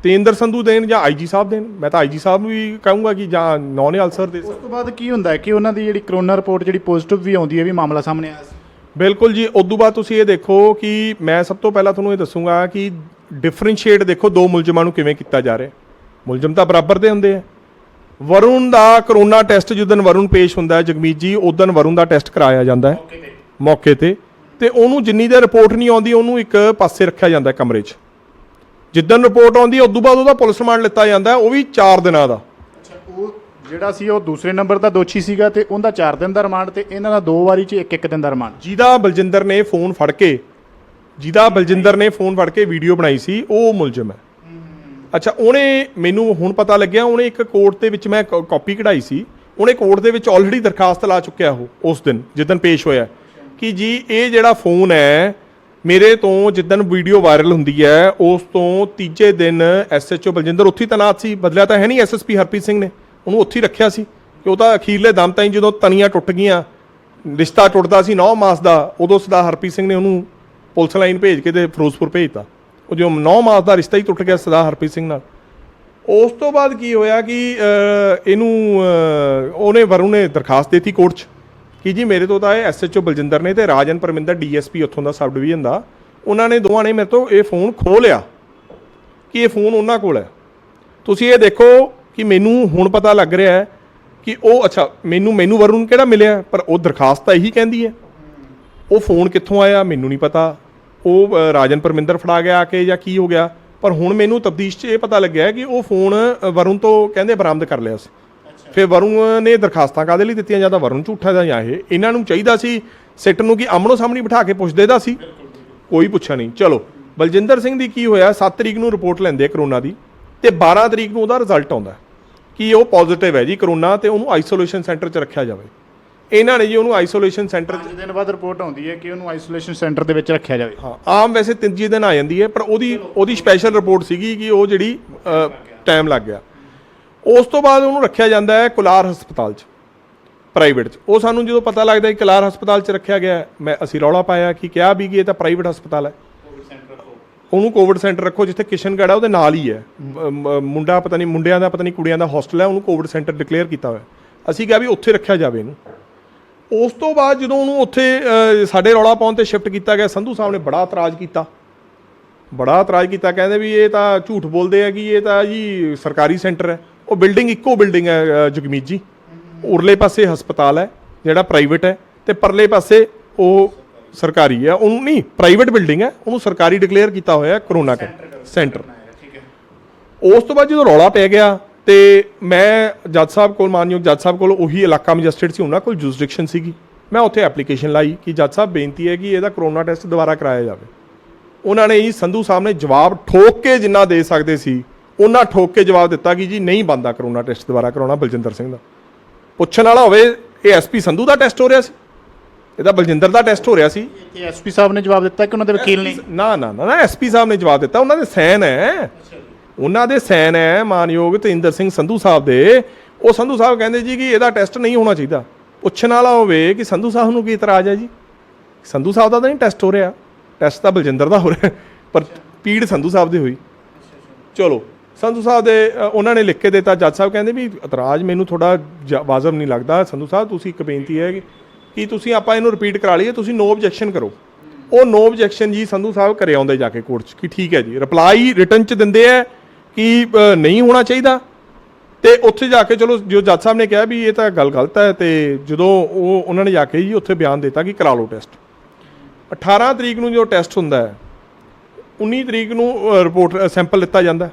ਤੇਂਦਰ ਸੰਧੂ ਦੇਣ ਜਾਂ ਆਈਜੀ ਸਾਹਿਬ ਦੇਣ। ਮੈਂ ਤਾਂ ਆਈਜੀ ਸਾਹਿਬ ਨੂੰ ਵੀ ਕਹੂੰਗਾ ਕਿ ਜਾਂ ਨੌਨਿਹਾਲ ਸਰ ਦੇ। ਉਸ ਤੋਂ ਬਾਅਦ ਕੀ ਹੁੰਦਾ ਹੈ ਕਿ ਉਹਨਾਂ ਦੀ ਜਿਹੜੀ ਕਰੋਨਾ ਰਿਪੋਰਟ ਜਿਹੜੀ ਪੋਜ਼ਿਟਿਵ ਵੀ ਆਉਂਦੀ ਹੈ, ਵੀ ਮਾਮਲਾ ਸਾਹਮਣੇ ਆਇਆ ਸੀ। ਬਿਲਕੁਲ ਜੀ। ਉਸ ਤੋਂ ਬਾਅਦ ਤੁਸੀਂ ਇਹ ਦੇਖੋ ਕਿ ਮੈਂ ਸਭ ਤੋਂ ਪਹਿਲਾਂ ਤੁਹਾਨੂੰ ਇਹ ਦੱਸੂਗਾ ਕਿ ਡਿਫਰੈਂਸ਼ੀਏਟ ਦੇਖੋ ਦੋ ਮੁਲਜ਼ਮਾਂ ਨੂੰ ਕਿਵੇਂ ਕੀਤਾ ਜਾ ਰਿਹਾ। ਮੁਲਜ਼ਮ ਤਾਂ ਬਰਾਬਰ ਦੇ ਹੁੰਦੇ ਆ। ਵਰੁਣ ਦਾ ਕਰੋਨਾ ਟੈਸਟ ਜਿਸ ਦਿਨ ਵਰੁਣ ਪੇਸ਼ ਹੁੰਦਾ ਹੈ ਜਗਮੀਤ ਜੀ, ਉਸ ਦਿਨ ਵਰੁਣ ਦਾ ਟੈਸਟ ਕਰਾਇਆ ਜਾਂਦਾ ਹੈ ਮੌਕੇ ਤੇ ਉਹਨੂੰ ਜਿੰਨੀ ਦੇਰ ਰਿਪੋਰਟ ਨਹੀਂ ਆਉਂਦੀ ਉਹਨੂੰ ਇੱਕ ਪਾਸੇ ਰੱਖਿਆ ਜਾਂਦਾ ਕਮਰੇ 'ਚ। ਜਿੱਦਣ ਰਿਪੋਰਟ ਆਉਂਦੀ ਉਸ ਤੋਂ ਬਾਅਦ ਉਹਦਾ ਪੁਲਿਸ ਰਿਮਾਂਡ ਲਿੱਤਾ ਜਾਂਦਾ, ਉਹ ਵੀ 4 ਦਿਨਾਂ ਦਾ। ਅੱਛਾ, ਉਹ ਜਿਹੜਾ ਸੀ ਉਹ ਦੂਸਰੇ ਨੰਬਰ ਦਾ ਦੋਸ਼ੀ ਸੀਗਾ ਤੇ ਉਹਦਾ 4 ਦਿਨ ਦਾ ਰਿਮਾਂਡ, ਤੇ ਇਹਨਾਂ ਦਾ 2 ਵਾਰੀ 'ਚ 1-1 ਦਿਨ ਦਾ ਰਿਮਾਂਡ। ਜਿਹਦਾ ਬਲਜਿੰਦਰ ਨੇ ਫੋਨ ਫੜ ਕੇ ਵੀਡੀਓ ਬਣਾਈ ਸੀ ਉਹ ਮੁਲਜ਼ਮ ਹੈ। ਅੱਛਾ, ਉਹਨੇ ਮੈਨੂੰ ਹੁਣ ਪਤਾ ਲੱਗਿਆ ਉਹਨੇ ਇੱਕ ਕੋਰਟ ਦੇ ਵਿੱਚ, ਮੈਂ ਕਾਪੀ ਕਢਾਈ ਸੀ, ਉਹਨੇ ਕੋਰਟ ਦੇ ਵਿੱਚ ਆਲਰੇਡੀ ਦਰਖਾਸਤ ਲਾ ਚੁੱਕਿਆ ਉਹ ਉਸ ਦਿਨ ਜਿੱਦਣ ਪੇਸ਼ ਹੋਇਆ ਕਿ ਜੀ ਇਹ ਜਿਹੜਾ ਫੋਨ ਹੈ ਮੇਰੇ ਤੋਂ ਜਿੱਦਣ ਵੀਡੀਓ ਵਾਇਰਲ ਹੁੰਦੀ ਹੈ ਉਸ ਤੋਂ ਤੀਜੇ ਦਿਨ SHO ਬਲਜਿੰਦਰ ਉੱਥੇ ਤੈਨਾਤ ਸੀ, ਬਦਲਿਆ ਤਾਂ ਹੈ ਨਹੀਂ SSP ਹਰਪ੍ਰੀਤ ਸਿੰਘ ਨੇ, ਉਹਨੂੰ ਉੱਥੇ ਰੱਖਿਆ ਸੀ ਕਿ ਉਹ ਤਾਂ ਅਖੀਰਲੇ ਦਮ ਤਾਈਂ ਜਦੋਂ ਤਣੀਆਂ ਟੁੱਟ ਗਈਆਂ, ਰਿਸ਼ਤਾ ਟੁੱਟਦਾ ਸੀ 9 ਮਾਸ ਦਾ, ਉਦੋਂ ਸਰਦਾਰ ਹਰਪ੍ਰੀਤ ਸਿੰਘ ਨੇ ਉਹਨੂੰ ਪੁਲਿਸ ਲਾਈਨ ਭੇਜ ਕੇ ਤੇ ਫਿਰੋਜ਼ਪੁਰ ਭੇਜਤਾ। ਉਹ ਜੋ 9 ਮਾਸ ਦਾ ਰਿਸ਼ਤਾ ਹੀ ਟੁੱਟ ਗਿਆ ਸਰਦਾਰ ਹਰਪ੍ਰੀਤ ਸਿੰਘ ਨਾਲ। ਉਸ ਤੋਂ ਬਾਅਦ ਕੀ ਹੋਇਆ ਕਿ ਉਹਨੇ ਵਰੁਣ ਨੇ ਦਰਖਾਸਤ ਦਿੱਤੀ ਕੋਰਟ 'ਚ ਕਿ ਜੀ ਮੇਰੇ ਤੋਂ ਤਾਂ ਇਹ SHO ਬਲਜਿੰਦਰ ਨੇ ਤੇ ਰਾਜਨ ਪਰਮਿੰਦਰ DSP ਉੱਥੋਂ ਦਾ ਸਬ ਡਿਵੀਜ਼ਨ ਦਾ, ਉਹਨਾਂ ਨੇ ਦੋਵਾਂ ਨੇ ਮੇਰੇ ਤੋਂ ਇਹ ਫੋਨ ਖੋਹ ਲਿਆ ਕਿ ਇਹ ਫੋਨ ਉਹਨਾਂ ਕੋਲ ਹੈ। ਤੁਸੀਂ ਇਹ ਦੇਖੋ ਕਿ ਮੈਨੂੰ ਹੁਣ ਪਤਾ ਲੱਗ ਰਿਹਾ ਹੈ ਕਿ ਉਹ ਅੱਛਾ ਮੈਨੂੰ ਵਰੁਣ ਕਿਹੜਾ ਮਿਲਿਆ, ਪਰ ਉਹ ਦਰਖਾਸਤ ਤਾਂ ਇਹੀ ਕਹਿੰਦੀ ਹੈ। ਉਹ ਫੋਨ ਕਿੱਥੋਂ ਆਇਆ ਮੈਨੂੰ ਨਹੀਂ ਪਤਾ, ਉਹ ਰਾਜਨ ਪਰਮਿੰਦਰ ਫੜਾ ਗਿਆ ਆ ਕੇ ਜਾਂ ਕੀ ਹੋ ਗਿਆ। ਪਰ ਹੁਣ ਮੈਨੂੰ ਤਫਤੀਸ਼ 'ਚ ਇਹ ਪਤਾ ਲੱਗਿਆ ਕਿ ਉਹ ਫੋਨ ਵਰੁਣ ਤੋਂ ਕਹਿੰਦੇ ਬਰਾਮਦ ਕਰ ਲਿਆ ਸੀ। ਫਿਰ ਵਰੁਣ ਨੇ ਦਰਖਾਸਤਾਂ ਕਾਹਦੇ ਲਈ ਦਿੱਤੀਆਂ, ਜਾਂ ਤਾਂ ਵਰੁਣ ਝੂਠਾ ਦਾ ਜਾਂ ਇਹ। ਇਹਨਾਂ ਨੂੰ ਚਾਹੀਦਾ ਸੀ ਸਿੱਟ ਨੂੰ ਕਿ ਆਮਣੋ ਸਾਹਮਣੇ ਬਿਠਾ ਕੇ ਪੁੱਛਦੇ ਦਾ ਸੀ, ਕੋਈ ਪੁੱਛਿਆ ਨਹੀਂ। ਚਲੋ ਬਲਜਿੰਦਰ ਸਿੰਘ ਦੀ ਕੀ ਹੋਇਆ, 7 ਤਰੀਕ ਨੂੰ ਰਿਪੋਰਟ ਲੈਂਦੇ ਕਰੋਨਾ ਦੀ, ਤੇ 12 ਤਰੀਕ ਨੂੰ ਉਹਦਾ ਰਿਜ਼ਲਟ ਆਉਂਦਾ ਕਿ ਉਹ ਪੋਜ਼ਿਟਿਵ ਹੈ ਜੀ ਕਰੋਨਾ, ਤੇ ਉਹਨੂੰ ਆਈਸੋਲੇਸ਼ਨ ਸੈਂਟਰ 'ਚ ਰੱਖਿਆ ਜਾਵੇ। ਇਹਨਾਂ ਨੇ ਜੀ ਉਹਨੂੰ ਆਈਸੋਲੇਸ਼ਨ ਸੈਂਟਰ 'ਚ 5 ਦਿਨ ਬਾਅਦ ਰਿਪੋਰਟ ਆਉਂਦੀ ਹੈ ਕਿ ਉਹਨੂੰ ਆਈਸੋਲੇਸ਼ਨ ਸੈਂਟਰ ਦੇ ਵਿੱਚ ਰੱਖਿਆ ਜਾਵੇ। ਹਾਂ, ਆਮ ਵੈਸੇ 3 ਦਿਨ ਆ ਜਾਂਦੀ ਹੈ, ਪਰ ਉਹਦੀ ਸਪੈਸ਼ਲ ਰਿਪੋਰਟ ਸੀਗੀ ਕਿ ਉਹ ਜਿਹੜੀ ਟਾਈਮ ਲੱਗ ਗਿਆ। ਉਸ ਤੋਂ ਬਾਅਦ ਉਹਨੂੰ ਰੱਖਿਆ ਜਾਂਦਾ ਹੈ ਕੁਲਾਰ ਹਸਪਤਾਲ 'ਚ, ਪ੍ਰਾਈਵੇਟ 'ਚ। ਉਹ ਸਾਨੂੰ ਜਦੋਂ ਪਤਾ ਲੱਗਦਾ ਕਿ ਕੁਲਾਰ ਹਸਪਤਾਲ 'ਚ ਰੱਖਿਆ ਗਿਆ, ਅਸੀਂ ਰੌਲਾ ਪਾਇਆ ਕਿ ਕਿਹਾ ਵੀ ਕਿ ਇਹ ਤਾਂ ਪ੍ਰਾਈਵੇਟ ਹਸਪਤਾਲ ਹੈ, ਉਹਨੂੰ ਕੋਵਿਡ ਸੈਂਟਰ ਰੱਖੋ। ਜਿੱਥੇ ਕਿਸ਼ਨਗੜ੍ਹ ਹੈ ਉਹਦੇ ਨਾਲ ਹੀ ਹੈ, ਮੁੰਡਾ ਪਤਾ ਨਹੀਂ ਮੁੰਡਿਆਂ ਦਾ ਪਤਾ ਨਹੀਂ ਕੁੜੀਆਂ ਦਾ ਹੋਸਟਲ ਹੈ, ਉਹਨੂੰ ਕੋਵਿਡ ਸੈਂਟਰ ਡਿਕਲੇਅਰ ਕੀਤਾ ਹੋਇਆ। ਅਸੀਂ ਕਿਹਾ ਵੀ ਉੱਥੇ ਰੱਖਿਆ ਜਾਵੇ ਇਹਨੂੰ। ਉਸ ਤੋਂ ਬਾਅਦ ਜਦੋਂ ਉਹਨੂੰ ਉੱਥੇ ਸਾਡੇ ਰੌਲਾ ਪਾਉਣ ਤੇ ਸ਼ਿਫਟ ਕੀਤਾ ਗਿਆ, ਸੰਧੂ ਸਾਹਿਬ ਨੇ ਬੜਾ ਇਤਰਾਜ਼ ਕੀਤਾ, ਕਹਿੰਦੇ ਵੀ ਇਹ ਤਾਂ ਝੂਠ ਬੋਲਦੇ ਆ ਕਿ ਇਹ ਤਾਂ ਜੀ ਸਰਕਾਰੀ ਸੈਂਟਰ ਹੈ। ਉਹ ਬਿਲਡਿੰਗ ਇੱਕੋ ਬਿਲਡਿੰਗ ਹੈ ਜਗਮੀਤ ਜੀ, ਉਰਲੇ ਪਾਸੇ ਹਸਪਤਾਲ ਹੈ ਜਿਹੜਾ ਪ੍ਰਾਈਵੇਟ ਹੈ, ਤੇ ਪਰਲੇ ਪਾਸੇ ਉਹ ਸਰਕਾਰੀ ਹੈ। ਉਹਨੂੰ ਨਹੀਂ, ਪ੍ਰਾਈਵੇਟ ਬਿਲਡਿੰਗ ਹੈ, ਉਹਨੂੰ ਸਰਕਾਰੀ ਡਿਕਲੇਅਰ ਕੀਤਾ ਹੋਇਆ ਕਰੋਨਾ ਸੈਂਟਰ। ਉਸ ਤੋਂ ਬਾਅਦ ਜਦੋਂ ਰੌਲਾ ਪੈ ਗਿਆ ਤੇ ਮੈਂ ਜੱਜ ਸਾਹਿਬ ਕੋਲ, ਮਾਨਯੋਗ ਜੱਜ ਸਾਹਿਬ ਕੋਲ, ਉਹੀ ਇਲਾਕਾ ਮੈਜਿਸਟਰੇਟ ਸੀ, ਉਹਨਾਂ ਕੋਲ ਜੁਰਿਸਡਿਕਸ਼ਨ ਸੀਗੀ, ਮੈਂ ਉੱਥੇ ਐਪਲੀਕੇਸ਼ਨ ਲਾਈ ਕਿ ਜੱਜ ਸਾਹਿਬ ਬੇਨਤੀ ਹੈ ਕਿ ਇਹਦਾ ਕਰੋਨਾ ਟੈਸਟ ਦੁਬਾਰਾ ਕਰਾਇਆ ਜਾਵੇ। ਉਹਨਾਂ ਨੇ ਜੀ ਸੰਧੂ ਸਾਹਿਬ ਨੇ ਜਵਾਬ ਠੋਕ ਕੇ ਜਿੰਨਾ ਦੇ ਸਕਦੇ ਸੀ ਉਹਨਾਂ ਠੋਕ ਕੇ ਜਵਾਬ ਦਿੱਤਾ ਕਿ ਜੀ ਨਹੀਂ ਬਣਦਾ ਕਰੋਨਾ ਟੈਸਟ ਦੁਬਾਰਾ ਕਰਾਉਣਾ ਬਲਜਿੰਦਰ ਸਿੰਘ ਦਾ। ਪੁੱਛਣ ਵਾਲਾ ਹੋਵੇ ਇਹ ਐਸਪੀ ਸੰਧੂ ਦਾ ਟੈਸਟ ਹੋ ਰਿਹਾ ਸੀ, ਇਹਦਾ ਬਲਜਿੰਦਰ ਦਾ ਟੈਸਟ ਹੋ ਰਿਹਾ ਸੀ। ਇਹ ਐਸਪੀ ਸਾਹਿਬ ਨੇ ਜਵਾਬ ਦਿੱਤਾ ਕਿ ਉਹਨਾਂ ਦੇ ਵਕੀਲ ਨੇ? ਨਾ ਐਸਪੀ ਸਾਹਿਬ ਨੇ ਜਵਾਬ ਦਿੱਤਾ, ਉਹਨਾਂ ਦੇ ਸਾਈਨ ਹੈ, ਮਾਨਯੋਗ ਤੇਂਦਰ ਸਿੰਘ ਸੰਧੂ ਸਾਹਿਬ ਦੇ। ਉਹ ਸੰਧੂ ਸਾਹਿਬ ਕਹਿੰਦੇ ਜੀ ਕਿ ਇਹਦਾ ਟੈਸਟ ਨਹੀਂ ਹੋਣਾ ਚਾਹੀਦਾ। ਪੁੱਛਣ ਵਾਲਾ ਹੋਵੇ ਕਿ ਸੰਧੂ ਸਾਹਿਬ ਨੂੰ ਕੀ ਇਤਰਾਜ਼ ਹੈ ਜੀ, ਸੰਧੂ ਸਾਹਿਬ ਦਾ ਤਾਂ ਨਹੀਂ ਟੈਸਟ ਹੋ ਰਿਹਾ, ਟੈਸਟ ਤਾਂ ਬਲਜਿੰਦਰ ਦਾ ਹੋ ਰਿਹਾ, ਪਰ ਪੀੜ ਸੰਧੂ ਸਾਹਿਬ ਦੀ ਹੋਈ। ਚਲੋ ਸੰਧੂ ਸਾਹਿਬ ਦੇ ਉਹਨਾਂ ਨੇ ਲਿਖ ਕੇ ਦਿੱਤਾ। ਜੱਜ ਸਾਹਿਬ ਕਹਿੰਦੇ ਵੀ ਇਤਰਾਜ਼ ਮੈਨੂੰ ਥੋੜਾ ਵਾਜਬ ਨਹੀਂ ਲੱਗਦਾ ਸੰਧੂ ਸਾਹਿਬ, ਤੁਸੀਂ ਇੱਕ ਬੇਨਤੀ ਹੈ ਕਿ ਤੁਸੀਂ ਆਪਾਂ ਇਹਨੂੰ ਰਿਪੀਟ ਕਰਾ ਲਈਏ, ਤੁਸੀਂ ਨੋ ਆਬਜੈਕਸ਼ਨ ਕਰੋ। ਉਹ ਨੋ ਆਬਜੈਕਸ਼ਨ ਜੀ ਸੰਧੂ ਸਾਹਿਬ ਘਰੇ ਆਉਂਦੇ ਜਾ ਕੇ ਕੋਰਟ 'ਚ ਕਿ ਠੀਕ ਹੈ ਜੀ, ਰਿਪਲਾਈ ਰਿਟਨ 'ਚ ਦਿੰਦੇ ਹੈ ਕਿ ਨਹੀਂ ਹੋਣਾ ਚਾਹੀਦਾ। ਤੇ ਉੱਥੇ ਜਾ ਕੇ ਚਲੋ ਜੋ ਜੱਜ ਸਾਹਿਬ ਨੇ ਕਿਹਾ ਵੀ ਇਹ ਤਾਂ ਗੱਲ ਗਲਤ ਹੈ, ਤੇ ਜਦੋਂ ਉਹਨਾਂ ਨੇ ਜਾ ਕੇ ਜੀ ਉੱਥੇ ਬਿਆਨ ਦਿੱਤਾ ਕਿ ਕਰਾ ਲਓ ਟੈਸਟ। 18 ਤਰੀਕ ਨੂੰ ਜੋ ਟੈਸਟ ਹੁੰਦਾ ਹੈ, 19 ਤਰੀਕ ਨੂੰ ਰਿਪੋਰਟ ਸੈਂਪਲ ਲਿੱਤਾ ਜਾਂਦਾ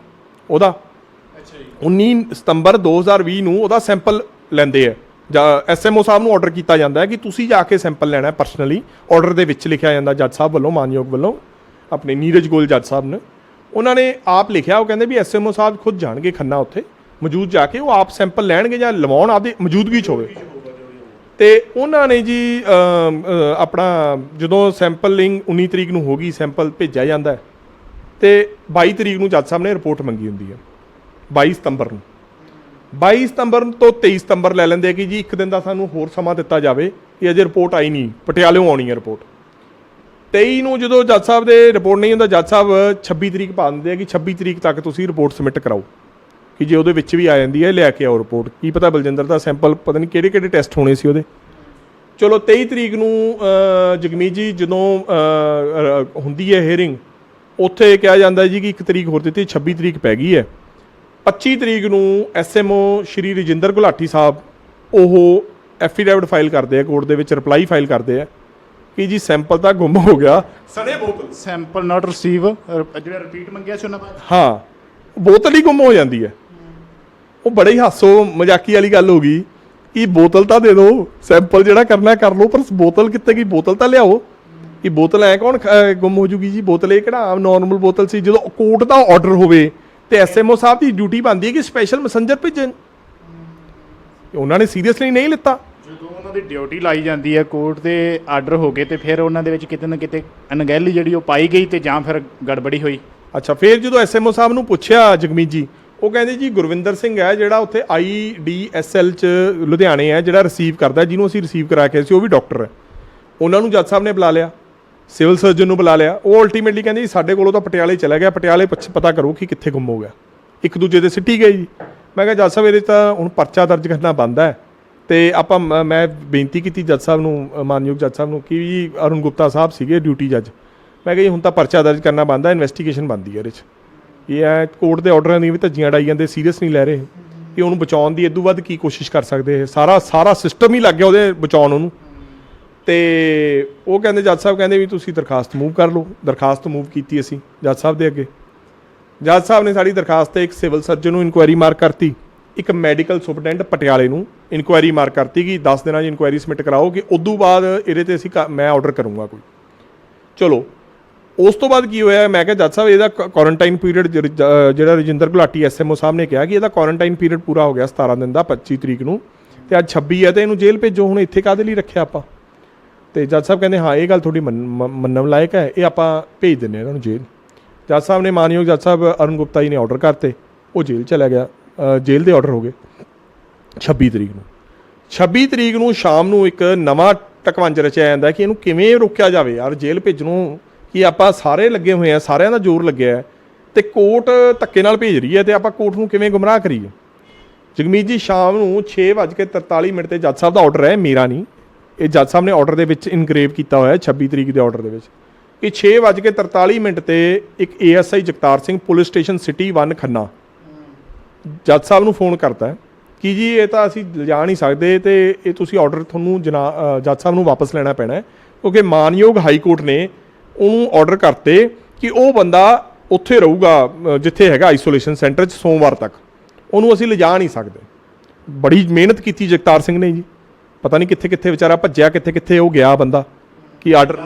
ਉਹਦਾ। 19 ਸਤੰਬਰ 2020 ਨੂੰ ਉਹਦਾ ਸੈਂਪਲ ਲੈਂਦੇ ਆ, ਜਾਂ ਐਸਐਮਓ ਸਾਹਿਬ ਨੂੰ ਆਰਡਰ ਕੀਤਾ ਜਾਂਦਾ ਹੈ ਕਿ ਤੁਸੀਂ ਜਾ ਕੇ ਸੈਂਪਲ ਲੈਣਾ ਪਰਸਨਲੀ। ਆਰਡਰ ਦੇ ਵਿੱਚ ਲਿਖਿਆ ਜਾਂਦਾ ਜੱਜ ਸਾਹਿਬ ਵੱਲੋਂ, ਮਾਨਯੋਗ ਵੱਲੋਂ, ਆਪਣੇ ਨੀਰਜ ਗੋਲ ਜੱਜ ਸਾਹਿਬ ਨੇ, ਉਹਨਾਂ ਨੇ ਆਪ ਲਿਖਿਆ। ਉਹ ਕਹਿੰਦੇ ਵੀ ਐਸਐਮਓ ਸਾਹਿਬ ਖੁਦ ਜਾਣਗੇ ਖੰਨਾ, ਉੱਥੇ ਮੌਜੂਦ ਜਾ ਕੇ ਉਹ ਆਪ ਸੈਂਪਲ ਲੈਣਗੇ ਜਾਂ ਲਵਾਉਣ ਆਪਦੀ ਮੌਜੂਦਗੀ 'ਚ ਹੋਵੇ। ਤੇ ਉਹਨਾਂ ਨੇ ਜੀ ਆਪਣਾ ਜਦੋਂ ਸੈਂਪਲਿੰਗ 19 ਤਰੀਕ ਨੂੰ ਹੋ ਗਈ, ਸੈਂਪਲ ਭੇਜਿਆ ਜਾਂਦਾ ਹੈ, ਤੇ 22 ਤਰੀਕ ਨੂੰ ਜੱਜ ਸਾਹਿਬ ਨੇ ਰਿਪੋਰਟ ਮੰਗੀ ਹੁੰਦੀ ਹੈ। 22 ਸਤੰਬਰ ਨੂੰ 22 ਸਤੰਬਰ ਤੋਂ 23 ਸਤੰਬਰ ਲੈ ਲੈਂਦੇ ਕਿ ਜੀ ਇੱਕ ਦਿਨ ਦਾ ਸਾਨੂੰ ਹੋਰ ਸਮਾਂ ਦਿੱਤਾ ਜਾਵੇ ਕਿ ਅਜੇ ਰਿਪੋਰਟ ਆਈ ਨਹੀਂ, ਪਟਿਆਲਿਓਂ ਆਉਣੀ ਹੈ ਰਿਪੋਰਟ। 23 ਨੂੰ ਜਦੋਂ ਜੱਜ ਸਾਹਿਬ ਦੇ ਰਿਪੋਰਟ ਨਹੀਂ ਹੁੰਦਾ, ਜੱਜ ਸਾਹਿਬ 26 ਤਰੀਕ ਪਾ ਦਿੰਦੇ ਆ ਕਿ 26 ਤਰੀਕ ਤੱਕ ਤੁਸੀਂ ਰਿਪੋਰਟ ਸਬਮਿਟ ਕਰਾਓ, ਕਿ ਜੇ ਉਹਦੇ ਵਿੱਚ ਵੀ ਆ ਜਾਂਦੀ ਹੈ ਲਿਆ ਕੇ ਆਓ ਰਿਪੋਰਟ। ਕੀ ਪਤਾ ਬਲਜਿੰਦਰ ਦਾ ਸੈਂਪਲ ਪਤਾ ਨਹੀਂ ਕਿਹੜੇ ਕਿਹੜੇ ਟੈਸਟ ਹੋਣੇ ਸੀ ਉਹਦੇ। ਚਲੋ 23 ਤਰੀਕ ਨੂੰ ਜਗਮੀਤ ਜੀ ਜਦੋਂ ਹੁੰਦੀ ਹੈ ਹੀਅਰਿੰਗ, ਉੱਥੇ ਕਿਹਾ ਜਾਂਦਾ ਜੀ ਕਿ 1 ਤਰੀਕ ਹੋਰ ਦਿੱਤੀ, 26 ਤਰੀਕ ਪੈ ਗਈ ਹੈ। 25 ਤਰੀਕ ਨੂੰ ਐਸਐਮਓ ਸ਼੍ਰੀ ਰਜਿੰਦਰ ਗੁਲਾਟੀ ਸਾਹਿਬ ਉਹ ਐਫੀਡੈਵਿਟ ਫਾਈਲ ਕਰਦੇ ਆ ਕੋਰਟ ਦੇ ਵਿੱਚ, ਰਿਪਲਾਈ ਫਾਈਲ ਕਰਦੇ ਆ ਕਿ ਜੀ ਸੈਂਪਲ ਤਾਂ ਗੁੰਮ ਹੋ ਗਿਆ, ਸਣੇ ਬੋਤਲ, ਸੈਂਪਲ ਨਾਟ ਰਿਸੀਵ, ਜਿਹੜਾ ਰਿਪੀਟ ਮੰਗਿਆ ਸੀ ਉਹਨਾਂ ਬਾਅਦ, ਹਾਂ ਬੋਤਲ ਹੀ ਗੁੰਮ ਹੋ ਜਾਂਦੀ ਹੈ। ਉਹ ਬੜੇ ਹੀ ਹਾਸੋ ਮਜ਼ਾਕੀ ਵਾਲੀ ਗੱਲ ਹੋ ਗਈ ਕਿ ਬੋਤਲ ਤਾਂ ਦੇ ਦਿਓ, ਸੈਂਪਲ ਜਿਹੜਾ ਕਰਨਾ ਕਰ ਲਓ, ਪਰ ਬੋਤਲ ਕਿੱਥੇ ਗਈ, ਬੋਤਲ ਤਾਂ ਲਿਆਓ। ਕਿ ਬੋਤਲ ਐ ਕੌਣ ਗੁੰਮ ਹੋ ਜੂਗੀ ਜੀ, ਬੋਤਲ ਇਹ ਕਿਹੜਾ ਆਮ ਨਾਰਮਲ ਬੋਤਲ ਸੀ। ਜਦੋਂ ਕੋਰਟ ਦਾ ਆਰਡਰ ਹੋਵੇ ਤੇ ਐਸਐਮਓ ਸਾਹਿਬ ਦੀ ਡਿਊਟੀ ਬਣਦੀ ਹੈ ਕਿ ਸਪੈਸ਼ਲ ਮੈਸੇਂਜਰ ਭੇਜਣ, ਉਹਨਾਂ ਨੇ ਸੀਰੀਅਸਲੀ ਨਹੀਂ ਲਿੱਤਾ। ਜਦੋਂ ਉਹਨਾਂ ਦੀ ਡਿਊਟੀ ਲਾਈ ਜਾਂਦੀ ਹੈ, ਕੋਰਟ ਦੇ ਆਰਡਰ ਹੋ ਗਏ, ਤੇ ਫਿਰ ਉਹਨਾਂ ਦੇ ਵਿੱਚ ਕਿਤੇ ਨਾ ਕਿਤੇ ਅਣਗਹਿਲੀ ਜਿਹੜੀ ਉਹ ਪਾਈ ਗਈ, ਤੇ ਜਾਂ ਫਿਰ ਗੜਬੜੀ ਹੋਈ। ਅੱਛਾ, ਫਿਰ ਜਦੋਂ ਐਸਐਮਓ ਸਾਹਿਬ ਨੂੰ ਪੁੱਛਿਆ ਜਗਮੀਤ ਜੀ, ਉਹ ਕਹਿੰਦੇ ਜੀ ਗੁਰਵਿੰਦਰ ਸਿੰਘ ਹੈ ਜਿਹੜਾ ਉੱਥੇ IDSL 'ਚ ਲੁਧਿਆਣੇ ਹੈ, ਜਿਹੜਾ ਰਿਸੀਵ ਕਰਦਾ, ਜਿਹਨੂੰ ਅਸੀਂ ਰਿਸੀਵ ਕਰਾ ਕੇ ਸੀ, ਉਹ ਵੀ ਡਾਕਟਰ ਹੈ। ਉਹਨਾਂ ਨੂੰ ਜੱਜ ਸਾਹਿਬ ਨੇ ਬੁਲਾ ਲਿਆ, ਸਿਵਲ ਸਰਜਨ ਨੂੰ ਬੁਲਾ ਲਿਆ। ਉਹ ਅਲਟੀਮੇਟਲੀ ਕਹਿੰਦੇ ਜੀ ਸਾਡੇ ਕੋਲੋਂ ਤਾਂ ਪਟਿਆਲੇ ਚਲਾ ਗਿਆ, ਪਟਿਆਲੇ ਪਤਾ ਕਰੋ ਕਿ ਕਿੱਥੇ ਗੁੰਮ ਹੋ ਗਿਆ। ਇੱਕ ਦੂਜੇ ਦੇ ਸਿੱਟੀ ਗਏ ਜੀ। ਮੈਂ ਕਿਹਾ ਜੱਜ ਸਾਹਿਬ ਇਹਦੇ ਤਾਂ ਹੁਣ ਪਰਚਾ ਦਰਜ ਕਰਨਾ ਬੰਦ ਹੈ, ਤੇ ਆਪਾਂ ਮੈਂ ਬੇਨਤੀ ਕੀਤੀ ਜੱਜ ਸਾਹਿਬ ਨੂੰ, ਮਾਨਯੋਗ ਜੱਜ ਸਾਹਿਬ ਨੂੰ, ਕਿ ਜੀ ਅਰੁਣ ਗੁਪਤਾ ਸਾਹਿਬ ਸੀਗੇ ਡਿਊਟੀ ਜੱਜ, ਮੈਂ ਕਿਹਾ ਜੀ ਹੁਣ ਤਾਂ ਪਰਚਾ ਦਰਜ ਕਰਨਾ ਬੰਦ ਹੈ, ਇਨਵੈਸਟੀਗੇਸ਼ਨ ਬਣਦੀ ਹੈ ਇਹਦੇ 'ਚ। ਇਹ ਹੈ ਕੋਰਟ ਦੇ ਆਰਡਰਾਂ ਦੀਆਂ ਵੀ ਧੱਜੀਆਂ ਉਡਾਈ ਜਾਂਦੇ, ਸੀਰੀਅਸ ਨਹੀਂ ਲੈ ਰਹੇ ਕਿ ਉਹਨੂੰ ਬਚਾਉਣ ਦੀ ਇਦੋਂ ਵੱਧ ਕੀ ਕੋਸ਼ਿਸ਼ ਕਰ ਸਕਦੇ। ਸਾਰਾ ਸਿਸਟਮ ਹੀ ਲੱਗ ਗਿਆ ਉਹਦੇ ਬਚਾਉਣ ਉਹਨੂੰ। ਤੇ ਉਹ ਕਹਿੰਦੇ ਜੱਜ ਸਾਹਿਬ ਕਹਿੰਦੇ ਵੀ ਤੁਸੀਂ ਦਰਖਾਸਤ ਮੂਵ ਕਰ ਲਓ। ਦਰਖਾਸਤ ਮੂਵ ਕੀਤੀ ਅਸੀਂ ਜੱਜ ਸਾਹਿਬ ਦੇ ਅੱਗੇ। ਜੱਜ ਸਾਹਿਬ ਨੇ ਸਾਡੀ ਦਰਖਾਸਤ ਤੇ ਇੱਕ ਸਿਵਲ ਸਰਜਨ ਨੂੰ ਇਨਕੁਆਇਰੀ ਮਾਰਕ ਕਰਤੀ, ਇੱਕ ਮੈਡੀਕਲ ਸੁਪਰਡੈਂਟ ਪਟਿਆਲੇ ਨੂੰ ਇਨਕੁਆਇਰੀ ਮਾਰਕ ਕਰਤੀ ਕਿ 10 ਦਿਨਾਂ 'ਚ ਇਨਕੁਆਇਰੀ ਸਬਮਿਟ ਕਰਾਓ ਕਿ ਉਦੋਂ ਬਾਅਦ ਇਹਦੇ ਤੇ ਅਸੀਂ ਮੈਂ ਆਰਡਰ ਕਰੂੰਗਾ ਕੋਈ। ਚਲੋ ਉਸ ਤੋਂ ਬਾਅਦ ਕੀ ਹੋਇਆ, ਮੈਂ ਕਿਹਾ ਜੱਜ ਸਾਹਿਬ ਇਹਦਾ ਕੁਆਰੰਟਾਈਨ ਪੀਰੀਅਡ ਜਿਹੜਾ ਰਜਿੰਦਰ ਗੁਲਾਟੀ ਐਸਐਮਓ ਸਾਹਿਬ ਨੇ ਕਿਹਾ ਕਿ ਇਹਦਾ ਕੁਆਰੰਟਾਈਨ ਪੀਰੀਅਡ ਪੂਰਾ ਹੋ ਗਿਆ 17 ਦਿਨ ਦਾ 25 ਤਰੀਕ ਨੂੰ, ਤੇ ਅੱਜ 26 ਹੈ ਤੇ ਇਹਨੂੰ ਜੇਲ੍ਹ ਭੇਜੋ। ਹੁਣ ਇੱਥੇ ਕਾਹਦੇ ਲਈ ਰੱਖਿਆ ਆਪਾਂ? ਤੇ ਜੱਜ ਸਾਹਿਬ ਕਹਿੰਦੇ ਹਾਂ ਇਹ ਗੱਲ ਤੁਹਾਡੀ ਮੰਨਣ ਲਾਇਕ ਹੈ, ਇਹ ਆਪਾਂ ਭੇਜ ਦਿੰਦੇ ਇਹਨਾਂ ਨੂੰ ਜੇਲ੍ਹ। ਜੱਜ ਸਾਹਿਬ ਨੇ ਮਾਨਯੋਗ ਜੱਜ ਸਾਹਿਬ ਅਰੁਣ ਗੁਪਤਾ ਜੀ ਨੇ ਆਰਡਰ ਕਰਤੇ, ਉਹ ਜੇਲ੍ਹ ਚਲਾ ਗਿਆ। ਜੇਲ੍ਹ ਦੇ ਆਰਡਰ ਹੋ ਗਏ 26 ਤਰੀਕ ਨੂੰ। 26 ਤਰੀਕ ਨੂੰ ਸ਼ਾਮ ਨੂੰ ਇੱਕ ਨਵਾਂ ਟਕਵੰਜ ਰਚਿਆ ਜਾਂਦਾ ਕਿ ਇਹਨੂੰ ਕਿਵੇਂ ਰੋਕਿਆ ਜਾਵੇ ਯਾਰ ਜੇਲ੍ਹ ਭੇਜਣੋਂ, ਕਿ ਆਪਾਂ ਸਾਰੇ ਲੱਗੇ ਹੋਏ ਆ, ਸਾਰਿਆਂ ਦਾ ਜ਼ੋਰ ਲੱਗਿਆ ਹੈ ਤੇ ਕੋਰਟ ਧੱਕੇ ਨਾਲ ਭੇਜ ਰਹੀ ਹੈ ਤੇ ਆਪਾਂ ਕੋਰਟ ਨੂੰ ਕਿਵੇਂ ਗੁੰਮਰਾਹ ਕਰੀਏ। ਜਗਮੀਤ ਜੀ ਸ਼ਾਮ ਨੂੰ 6:43 ਤੇ ਜੱਜ ਸਾਹਿਬ ਦਾ ਆਰਡਰ ਹੈ, ਮੇਰਾ ਨਹੀਂ, ਇਹ ਜੱਜ ਸਾਹਿਬ ਨੇ ਆਰਡਰ ਦੇ ਵਿੱਚ ਇਨਗਰੇਵ ਕੀਤਾ ਹੋਇਆ 26 ਤਰੀਕ ਦੇ ਆਰਡਰ ਦੇ ਵਿੱਚ ਕਿ 6:43 ਤੇ ਇੱਕ ASI Jagtar Singh police station city 1 Khanna ਜੱਜ ਸਾਹਿਬ ਨੂੰ ਫੋਨ ਕਰਤਾ ਕਿ ਜੀ ਇਹ ਤਾਂ ਅਸੀਂ ਲਿਜਾ ਨਹੀਂ ਸਕਦੇ ਤੇ ਇਹ ਤੁਸੀਂ ਆਰਡਰ ਤੁਹਾਨੂੰ ਜੱਜ ਸਾਹਿਬ ਨੂੰ ਵਾਪਸ ਲੈਣਾ ਪੈਣਾ, ਕਿਉਂਕਿ ਮਾਨਯੋਗ ਹਾਈ ਕੋਰਟ ਨੇ ਉਹਨੂੰ ਆਰਡਰ ਕਰਤੇ ਕਿ ਉਹ ਬੰਦਾ ਉੱਥੇ ਰਹੂਗਾ ਜਿੱਥੇ ਹੈਗਾ ਆਈਸੋਲੇਸ਼ਨ ਸੈਂਟਰ 'ਚ ਸੋਮਵਾਰ ਤੱਕ, ਉਹਨੂੰ ਅਸੀਂ ਲਿਜਾ ਨਹੀਂ ਸਕਦੇ। ਬੜੀ ਮਿਹਨਤ ਕੀਤੀ ਜਗਤਾਰ ਸਿੰਘ ਨੇ ਜੀ, ਪਤਾ ਨਹੀਂ ਕਿੱਥੇ ਕਿੱਥੇ ਵਿਚਾਰਾ ਭੱਜਿਆ, ਕਿੱਥੇ ਕਿੱਥੇ ਉਹ ਗਿਆ ਬੰਦਾ ਕਿ order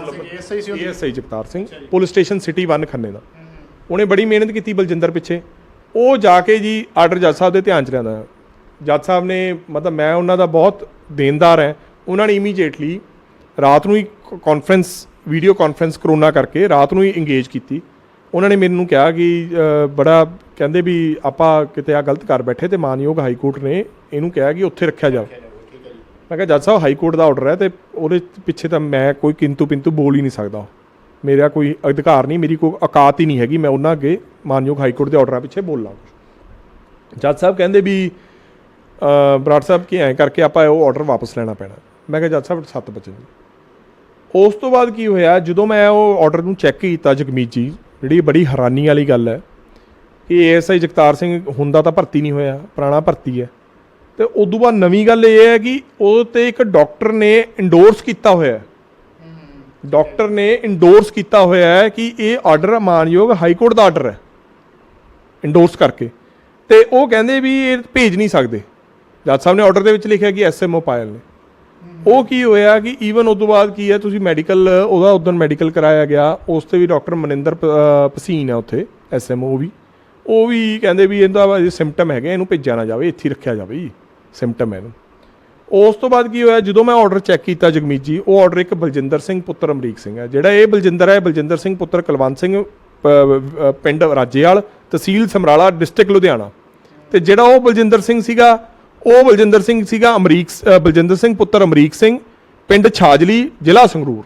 ASI Jagtar Singh police station city 1 ਖੰਨੇ ਦਾ, ਉਹਨੇ ਬੜੀ ਮਿਹਨਤ ਕੀਤੀ ਬਲਜਿੰਦਰ ਪਿੱਛੇ। ਉਹ ਜਾ ਕੇ ਜੀ ਆਰਡਰ ਜੱਜ ਸਾਹਿਬ ਦੇ ਧਿਆਨ 'ਚ ਲਿਆਂਦਾ। ਜੱਜ ਸਾਹਿਬ ਨੇ ਮਤਲਬ ਮੈਂ ਉਹਨਾਂ ਦਾ ਬਹੁਤ ਦੇਣਦਾਰ ਹੈ, ਉਹਨਾਂ ਨੇ ਇਮੀਡੀਏਟਲੀ ਰਾਤ ਨੂੰ ਹੀ ਕਾਨਫਰੰਸ ਵੀਡੀਓ ਕਾਨਫਰੰਸ ਕਰੋਨਾ ਕਰਕੇ ਰਾਤ ਨੂੰ ਹੀ ਇੰਗੇਜ ਕੀਤੀ। ਉਹਨਾਂ ਨੇ ਮੈਨੂੰ ਕਿਹਾ ਕਿ ਬੜਾ ਕਹਿੰਦੇ ਵੀ ਆਪਾਂ ਕਿਤੇ ਆ ਗਲਤ ਕਰ ਬੈਠੇ ਤੇ ਮਾਨਯੋਗ ਹਾਈ ਕੋਰਟ ਨੇ ਇਹਨੂੰ ਕਿਹਾ ਕਿ ਉੱਥੇ ਰੱਖਿਆ ਜਾਵੇ। ਮੈਂ ਕਿਹਾ ਜੱਜ ਸਾਹਿਬ ਹਾਈ ਕੋਰਟ ਦਾ ਆਰਡਰ ਹੈ ਤੇ ਉਹਦੇ ਪਿੱਛੇ ਤਾਂ ਮੈਂ ਕੋਈ ਕਿੰਤੂ ਪਿੰਤੂ ਬੋਲ ਹੀ ਨਹੀਂ ਸਕਦਾ, ਮੇਰਾ ਕੋਈ ਅਧਿਕਾਰ ਨਹੀਂ, ਮੇਰੀ ਕੋਈ ਔਕਾਤ ਹੀ ਨਹੀਂ ਹੈਗੀ ਮੈਂ ਉਹਨਾਂ ਅੱਗੇ ਮਾਨਯੋਗ ਹਾਈ ਕੋਰਟ ਦੇ ਆਰਡਰਾਂ ਪਿੱਛੇ ਬੋਲਾਂ। ਜੱਜ ਸਾਹਿਬ ਕਹਿੰਦੇ ਵੀ ਬਰਾੜ ਸਾਹਿਬ ਕੀ ਐਂ ਕਰਕੇ ਆਪਾਂ ਉਹ ਆਰਡਰ ਵਾਪਸ ਲੈਣਾ ਪੈਣਾ। ਮੈਂ ਕਿਹਾ ਜੱਜ ਸਾਹਿਬ 7 ਵਜੇ। ਉਸ ਤੋਂ ਬਾਅਦ ਕੀ ਹੋਇਆ, ਜਦੋਂ ਮੈਂ ਉਹ ਆਰਡਰ ਨੂੰ ਚੈੱਕ ਕੀਤਾ ਜਗਮੀਤ ਜੀ, ਜਿਹੜੀ ਬੜੀ ਹੈਰਾਨੀ ਵਾਲੀ ਗੱਲ ਹੈ ਕਿ ASI ਜਗਤਾਰ ਸਿੰਘ ਹੁੰਦਾ ਤਾਂ ਭਰਤੀ ਨਹੀਂ ਹੋਇਆ, ਪੁਰਾਣਾ ਭਰਤੀ ਹੈ। ਤੇ ਉਦੋਂ ਬਾਅਦ ਨਵੀਂ ਗੱਲ ਇਹ ਹੈ ਕਿ ਉਹ ਤੇ ਇੱਕ ਡਾਕਟਰ ਨੇ ਇੰਡੋਰਸ ਕੀਤਾ ਹੋਇਆ ਹੈ, ਡਾਕਟਰ ਨੇ ਇੰਡੋਰਸ ਕੀਤਾ ਹੋਇਆ ਹੈ ਕਿ ਇਹ ਆਰਡਰ ਮਾਨਯੋਗ ਹਾਈ ਕੋਰਟ ਦਾ ਆਰਡਰ ਹੈ, ਇੰਡੋਰਸ ਕਰਕੇ। ਤੇ ਉਹ ਕਹਿੰਦੇ ਵੀ ਇਹ ਭੇਜ ਨਹੀਂ ਸਕਦੇ। ਜੱਜ ਸਾਹਿਬ ਨੇ ਆਰਡਰ ਦੇ ਵਿੱਚ ਲਿਖਿਆ ਕਿ SMO ਪਾਇਲ ਨੇ। ਉਹ ਕੀ ਹੋਇਆ ਕਿ ਈਵਨ ਉਸ ਤੋਂ ਬਾਅਦ ਕੀ ਹੈ, ਤੁਸੀਂ ਮੈਡੀਕਲ ਉਹਦਾ ਉਦੋਂ ਮੈਡੀਕਲ ਕਰਾਇਆ ਗਿਆ, ਉਸ 'ਤੇ ਵੀ ਡਾਕਟਰ ਮਨਿੰਦਰ ਭਸੀਨ ਹੈ ਉੱਥੇ SMO, ਉਹ ਵੀ ਕਹਿੰਦੇ ਵੀ ਇਹਦਾ ਸਿੰਪਟਮ ਹੈਗੇ, ਇਹਨੂੰ ਭੇਜਿਆ ਨਾ ਜਾਵੇ, ਇੱਥੇ ਰੱਖਿਆ ਜਾਵੇ ਜੀ, ਸਿੰਪਟਮ ਹੈ ਇਹਨੂੰ। ਉਸ ਤੋਂ ਬਾਅਦ ਕੀ ਹੋਇਆ, ਜਦੋਂ ਮੈਂ ਆਰਡਰ ਚੈੱਕ ਕੀਤਾ ਜਗਮੀਤ ਜੀ, ਉਹ ਆਰਡਰ ਇੱਕ ਬਲਜਿੰਦਰ ਸਿੰਘ ਪੁੱਤਰ ਅਮਰੀਕ ਸਿੰਘ ਹੈ। ਜਿਹੜਾ ਇਹ ਬਲਜਿੰਦਰ ਹੈ, ਬਲਜਿੰਦਰ ਸਿੰਘ ਪੁੱਤਰ ਕੁਲਵੰਤ ਸਿੰਘ, ਪਿੰਡ ਰਾਜੇਵਾਲ, ਤਹਿਸੀਲ ਸਮਰਾਲਾ, ਡਿਸਟ੍ਰਿਕਟ ਲੁਧਿਆਣਾ। ਤੇ ਜਿਹੜਾ ਉਹ ਬਲਜਿੰਦਰ ਸਿੰਘ ਸੀਗਾ, ਉਹ ਬਲਜਿੰਦਰ ਸਿੰਘ ਸੀਗਾ ਬਲਜਿੰਦਰ ਸਿੰਘ ਪੁੱਤਰ ਅਮਰੀਕ ਸਿੰਘ, ਪਿੰਡ ਛਾਜਲੀ, ਜ਼ਿਲ੍ਹਾ ਸੰਗਰੂਰ।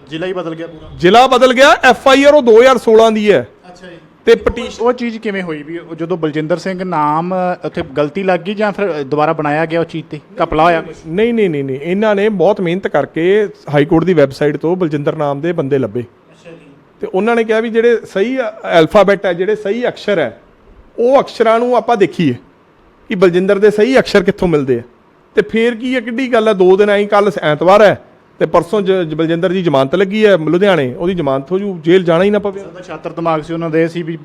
ਜ਼ਿਲ੍ਹਾ ਹੀ ਬਦਲ ਗਿਆ ਪੂਰਾ, ਜ਼ਿਲ੍ਹਾ ਬਦਲ ਗਿਆ। FIR ਉਹ 2016 ਦੀ ਹੈ। ਅੱਛਾ ਜੀ। ਤੇ ਪਟੀਸ਼ਨ ਉਹ ਚੀਜ਼ ਕਿਵੇਂ ਹੋਈ ਵੀ ਜਦੋਂ ਬਲਜਿੰਦਰ ਸਿੰਘ ਨਾਮ ਉੱਥੇ ਗਲਤੀ ਲੱਗ ਗਈ ਜਾਂ ਫਿਰ ਦੁਬਾਰਾ ਬਣਾਇਆ ਗਿਆ ਉਹ ਚੀਜ਼ ਤੇ ਘਪਲਾ ਹੋਇਆ? ਨਹੀਂ, ਇਹਨਾਂ ਨੇ ਬਹੁਤ ਮਿਹਨਤ ਕਰਕੇ ਹਾਈ ਕੋਰਟ ਦੀ ਵੈਬਸਾਈਟ ਤੋਂ ਬਲਜਿੰਦਰ ਨਾਮ ਦੇ ਬੰਦੇ ਲੱਭੇ। ਅੱਛਾ ਜੀ। ਤੇ ਉਹਨਾਂ ਨੇ ਕਿਹਾ ਵੀ ਜਿਹੜੇ ਸਹੀ ਅਲਫਾਬੈਟ ਹੈ, ਜਿਹੜੇ ਸਹੀ ਅਕਸ਼ਰ ਹੈ, ਉਹ ਅਕਸ਼ਰਾਂ ਨੂੰ ਆਪਾਂ ਦੇਖੀਏ ਕਿ ਬਲਜਿੰਦਰ ਦੇ ਸਹੀ ਅਕਸ਼ਰ ਕਿੱਥੋਂ ਮਿਲਦੇ ਆ। ਤੇ ਫੇਰ ਕੀ ਹੈ, ਕਿੱਡੀ ਗੱਲ ਹੈ, 2 ਦਿਨ ਆਈ, ਕੱਲ ਐਤਵਾਰ ਹੈ ਤੇ ਪਰਸੋਂ ਬਲਜਿੰਦਰ ਦੀ ਜ਼ਮਾਨਤ ਲੱਗੀ ਹੈ ਲੁਧਿਆਣੇ, ਉਹਦੀ ਜ਼ਮਾਨਤ ਹੋ ਜੂ, ਜੇਲ੍ਹ ਜਾਣਾ ਹੀ ਨਾ ਪਵੇ। ਉਹਦਾ ਛਾਤਰ ਦਿਮਾਗ ਸੀ ਉਹਨਾਂ ਦੇ ਸੀ ਵੀ